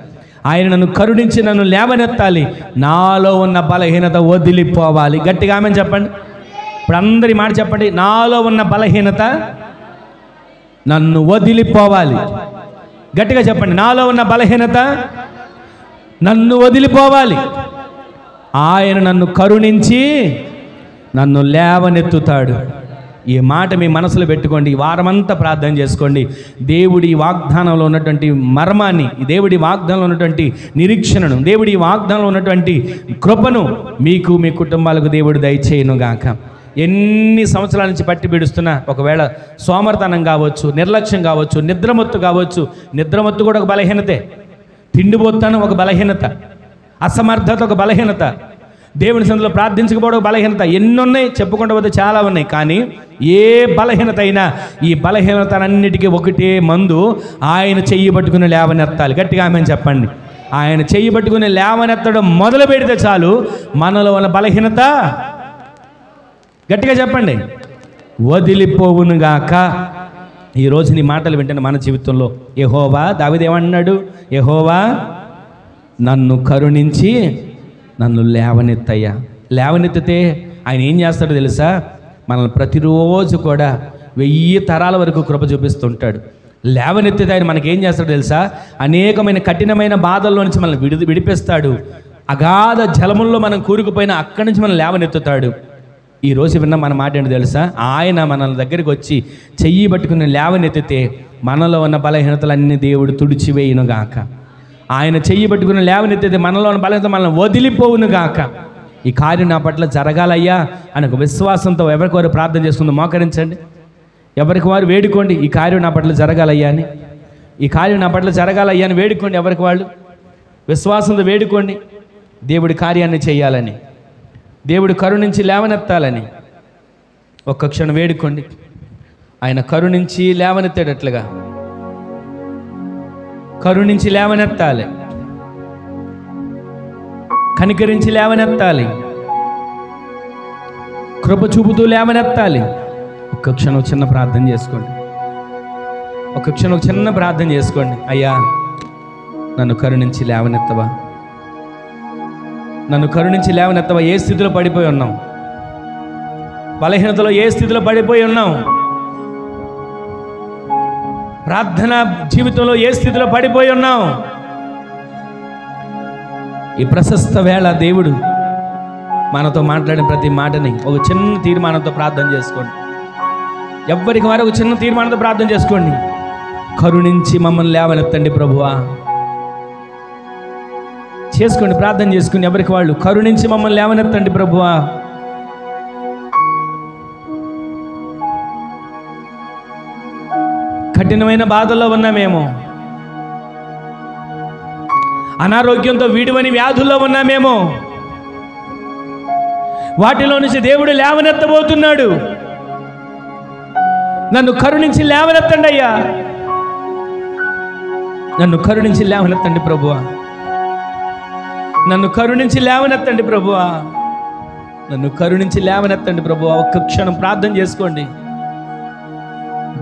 ఆయన నన్ను కరుణించి నన్ను లేవనెత్తాలి, నాలో ఉన్న బలహీనత వదిలిపోవాలి. గట్టిగా ఆమెను చెప్పండి. ఇప్పుడు అందరి మాట చెప్పండి, నాలో ఉన్న బలహీనత నన్ను వదిలిపోవాలి. గట్టిగా చెప్పండి, నాలో ఉన్న బలహీనత నన్ను వదిలిపోవాలి, ఆయన నన్ను కరుణించి నన్ను లేవనెత్తుతాడు. ఈ మాట మీ మనసులో పెట్టుకోండి. ఈ వారమంతా ప్రార్థన చేసుకోండి. దేవుడి వాగ్దానంలో ఉన్నటువంటి మర్మాన్ని, దేవుడి వాగ్దానంలో ఉన్నటువంటి నిరీక్షణను, దేవుడి వాగ్దానంలో ఉన్నటువంటి కృపను మీకు మీ కుటుంబాలకు దేవుడు దయచేయునుగాక. ఎన్ని సంవత్సరాల నుంచి పట్టి పీడుస్తున్నా ఒకవేళ సోమర్తనం కావచ్చు, నిర్లక్ష్యం కావచ్చు, నిద్రమత్తు కావచ్చు. నిద్రమత్తు కూడా ఒక బలహీనతే, తిండిపోతాను ఒక బలహీనత, అసమర్థత ఒక బలహీనత, దేవుని సన్నిధిలో ప్రార్థించకపోవడం ఒక బలహీనత. ఎన్నున్నాయి చెప్పుకుంటూ పోతే చాలా ఉన్నాయి. కానీ ఏ బలహీనత అయినా ఈ బలహీనతలన్నిటికీ ఒకటే మందు, ఆయన చెయ్యి పట్టుకుని లేవనెత్తాలి. గట్టిగా ఆమెను చెప్పండి. ఆయన చెయ్యి పట్టుకుని లేవనెత్తడం మొదలు పెడితే చాలు మనలో ఉన్న బలహీనత, గట్టిగా చెప్పండి, వదిలిపోవునుగాక. ఈరోజు నీ మాటలు వింటున్న మన జీవితంలో యెహోవా, దావీదు ఏమన్నాడు? యెహోవా నన్ను కరుణించి నన్ను లేవనెత్తయ్యా. లేవనెత్తితే ఆయన ఏం చేస్తాడో తెలుసా? మనల్ని ప్రతిరోజు కూడా 1000 తరాల వరకు కృప చూపిస్తుంటాడు. లేవనెత్తితే ఆయన మనకేం చేస్తాడో తెలుసా? అనేకమైన కఠినమైన బాధల్లో నుంచి మనల్ని విడిపిస్తాడు. అగాధ జలముల్లో మనం కూరుకుపోయినా అక్కడి నుంచి మనం లేవనెత్తుతాడు. ఈరోజు విన్న మన మాట ఏంటో తెలుసా? ఆయన మన దగ్గరికి వచ్చి చెయ్యి పట్టుకుని లేవనెత్తితే మనలో ఉన్న బలహీనతలన్నీ దేవుడు తుడిచివేయునుగాక. ఆయన చెయ్యి పట్టుకుని లేవనెత్తితే మనలో ఉన్న బలహీనత మనల్ని వదిలిపోవునుగాక. ఈ కార్యం నా పట్ల జరగాలయ్యా అని ఒక విశ్వాసంతో ఎవరికి వారు ప్రార్థన చేసుకుందో మోకరించండి. ఎవరికి వారు వేడుకోండి, ఈ కార్యం నా పట్ల జరగాలయ్యా అని. ఈ కార్యం నా పట్ల జరగాలయ్యా అని వేడుకోండి. ఎవరికి వాళ్ళు విశ్వాసంతో వేడుకోండి. దేవుడి కార్యాన్ని చేయాలని, దేవుడు కరుణించి లేవనెత్తాలని ఒక్క క్షణం వేడుకోండి. ఆయన కరుణించి లేవనెత్తేటట్లుగా, కరుణించి లేవనెత్తాలి, కనికరించి లేవనెత్తాలి, కృప చూపుతూ లేవనెత్తాలి. ఒక్క క్షణం చిన్న ప్రార్థన చేసుకోండి. ఒక్క క్షణం చిన్న ప్రార్థన చేసుకోండి. అయ్యా, నన్ను కరుణించి లేవనెత్తవా, నన్ను కరుణించి లేవనెత్తవా. ఏ స్థితిలో పడిపోయి ఉన్నాం? బలహీనతలో ఏ స్థితిలో పడిపోయి ఉన్నాం? ప్రార్థన జీవితంలో ఏ స్థితిలో పడిపోయి ఉన్నాం? ఈ ప్రశస్త వేళ దేవుడు మనతో మాట్లాడిన ప్రతి మాటని ఒక చిన్న తీర్మానంతో ప్రార్థన చేసుకోండి. ఎవ్వరికి వారు ఒక చిన్న తీర్మానంతో ప్రార్థన చేసుకోండి. కరుణించి మమ్మల్ని లేవనెత్తండి ప్రభువా. చేసుకోండి, ప్రార్థన చేసుకుని ఎవరికి వాళ్ళు కరుణించి మమ్మల్ని లేవనెత్తండి ప్రభువా. కఠినమైన బాధల్లో ఉన్నామేమో, అనారోగ్యంతో వీడివని వ్యాధుల్లో ఉన్నామేమో, వాటిలో నుంచి దేవుడు లేవనెత్తబోతున్నాడు. నన్ను కరుణించి లేవనెత్తండి అయ్యా, నన్ను కరుణించి లేవనెత్తండి ప్రభువా, నన్ను కరుణించి లేవనెత్తండి ప్రభువా, నన్ను కరుణించి లేవనెత్తండి ప్రభువా. ఒక్క క్షణం ప్రార్థన చేసుకోండి.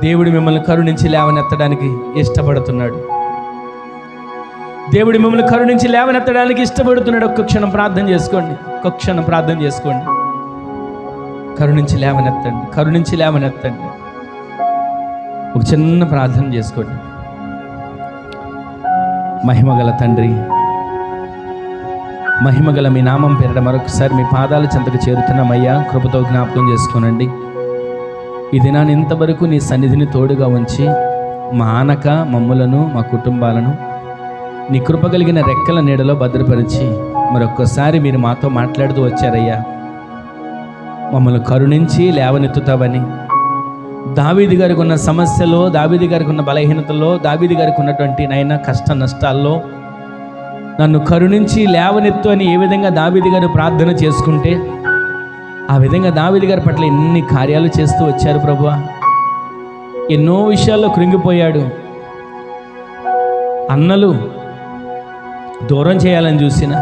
దేవుడు మిమ్మల్ని కరుణించి లేవనెత్తడానికి ఇష్టపడుతున్నాడు. దేవుడు మిమ్మల్ని కరుణించి లేవనెత్తడానికి ఇష్టపడుతున్నాడు. ఒక్క క్షణం ప్రార్థన చేసుకోండి. ఒక్క క్షణం ప్రార్థన చేసుకోండి. కరుణించి లేవనెత్తండి, కరుణించి లేవనెత్తండి. ఒక చిన్న ప్రార్థన చేసుకోండి. మహిమగల తండ్రి, మహిమగల మీ నామం పేరిట మరొకసారి మీ పాదాల చెంతకు చేరుతున్నామయ్యా. కృపతో జ్ఞాపకం చేసుకోనండి. ఈ దినాన్ని ఇంతవరకు నీ సన్నిధిని తోడుగా ఉంచి మానక మమ్ములను, మా కుటుంబాలను నీ కృప కలిగిన రెక్కల నీడలో భద్రపరిచి మరొక్కసారి మీరు మాతో మాట్లాడుతూ వచ్చారయ్యా. మమ్మల్ని కరుణించి లేవనెత్తుతావని, దావీదు గారికి ఉన్న సమస్యలో, దావీదు గారికి ఉన్న బలహీనతలో, దావీదు గారికి ఉన్నటువంటి నైనా కష్ట నష్టాల్లో నన్ను కరుణించి లేవనెత్తు అని ఏ విధంగా దావీదు గారు ప్రార్థన చేసుకుంటే ఆ విధంగా దావీదు గారి పట్ల ఎన్ని కార్యాలు చేస్తూ వచ్చారు ప్రభువా. ఎన్నో విషయాల్లో కృంగిపోయాడు. అన్నలు దూరం చేయాలని చూసిన,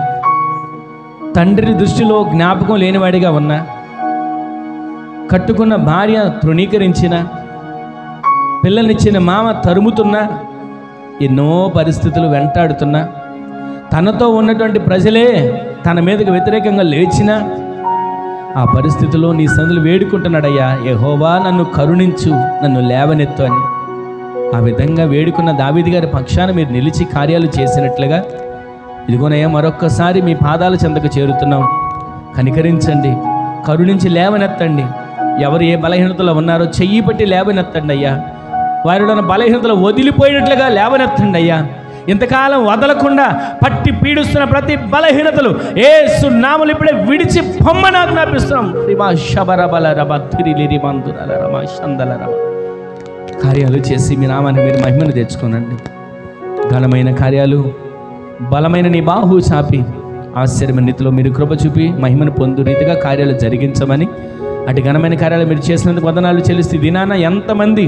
తండ్రి దృష్టిలో జ్ఞాపకం లేనివాడిగా ఉన్నా, కట్టుకున్న భార్య తృణీకరించిన, పిల్లనిచ్చిన మామ తరుముతున్నా, ఎన్నో పరిస్థితులు వెంటాడుతున్నా, తనతో ఉన్నటువంటి ప్రజలే తన మీదకి వ్యతిరేకంగా లేచినా ఆ పరిస్థితిలో నీ సన్నిధిలో వేడుకుంటున్నాడయ్యా, యెహోవా నన్ను కరుణించు, నన్ను లేవనెత్తు అని. ఆ విధంగా వేడుకున్న దావీదు గారి పక్షాన మీరు నిలిచి కార్యాలు చేసినట్లుగా ఇదిగోనయ్యా మరొక్కసారి మీ పాదాల చెంతకు చేరుతున్నాం. కనికరించండి, కరుణించి లేవనెత్తండి. ఎవరు ఏ బలహీనతలో ఉన్నారో చెయ్యి పట్టి లేవనెత్తండి అయ్యా. వారిలో ఉన్న బలహీనతలు వదిలిపోయినట్లుగా లేవనెత్తండి అయ్యా. ఇంతకాలం వదలకుండా పట్టి పీడిస్తున్న ప్రతి బలహీనతలు యేసు నామములో ఇప్పుడే విడిచి పొమ్మని ఆజ్ఞాపిస్తున్నాం. కార్యాలు చేసి మీ నామాన్ని మీరు మహిమను తెచ్చుకోనండి. ఘనమైన కార్యాలు, బలమైన నీ బాహు చాపి ఆశ్చర్యమైన రీతిలో మీరు కృప చూపి మహిమను పొందు రీతిగా కార్యాలు జరిగించమని, అటు ఘనమైన కార్యాలు మీరు చేసినందుకు వందనాలు చెల్లిస్తే దినాన ఎంతమంది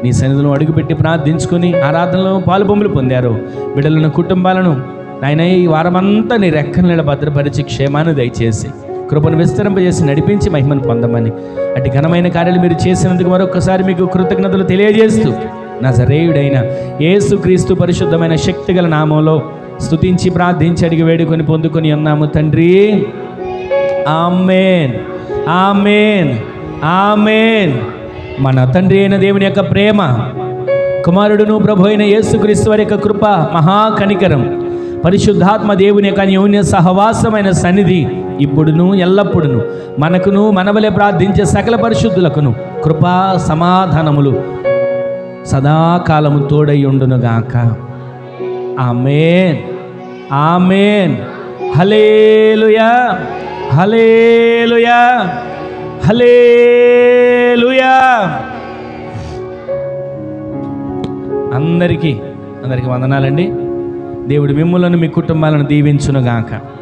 నీ సన్నిధిలో అడుగుపెట్టి ప్రార్థించుకొని ఆరాధనలో పాలుబొమ్మలు పొందారు, బిడ్డలను కుటుంబాలను నాయన ఈ వారమంతా నీ రెక్కల నీడ భద్రపరిచి క్షేమాన్ని దయచేసి కృపను విస్తరింపజేసి నడిపించి మహిమను పొందమని, అటు ఘనమైన కార్యాలు మీరు చేసినందుకు మరొకసారి మీకు కృతజ్ఞతలు తెలియజేస్తూ నజరేయుడైన యేసుక్రీస్తు పరిశుద్ధమైన శక్తిగల నామంలో స్తుతించి ప్రార్థించి అడిగి వేడుకొని పొందుకొని ఉన్నాము తండ్రి. ఆమేన్, ఆమేన్, ఆమేన్. మన తండ్రి అయిన దేవుని యొక్క ప్రేమ, కుమారుడును ప్రభు అయిన యేసుక్రీస్తు వారి యొక్క కృప, మహాకనికరం, పరిశుద్ధాత్మ దేవుని యొక్క అన్యోన్య సహవాసమైన సన్నిధి ఇప్పుడును ఎల్లప్పుడును మనకును మనవలే ప్రార్థించే సకల పరిశుద్ధులకును కృపా సమాధానములు సదాకాలము తోడై ఉండునుగాక. ఆమేన్, ఆమేన్. హల్లెలూయా, హల్లెలూయా, హల్లెలూయా. అందరికీ వందనాలండి. దేవుడు మిమ్ములను మీ కుటుంబాలను దీవించునుగాక.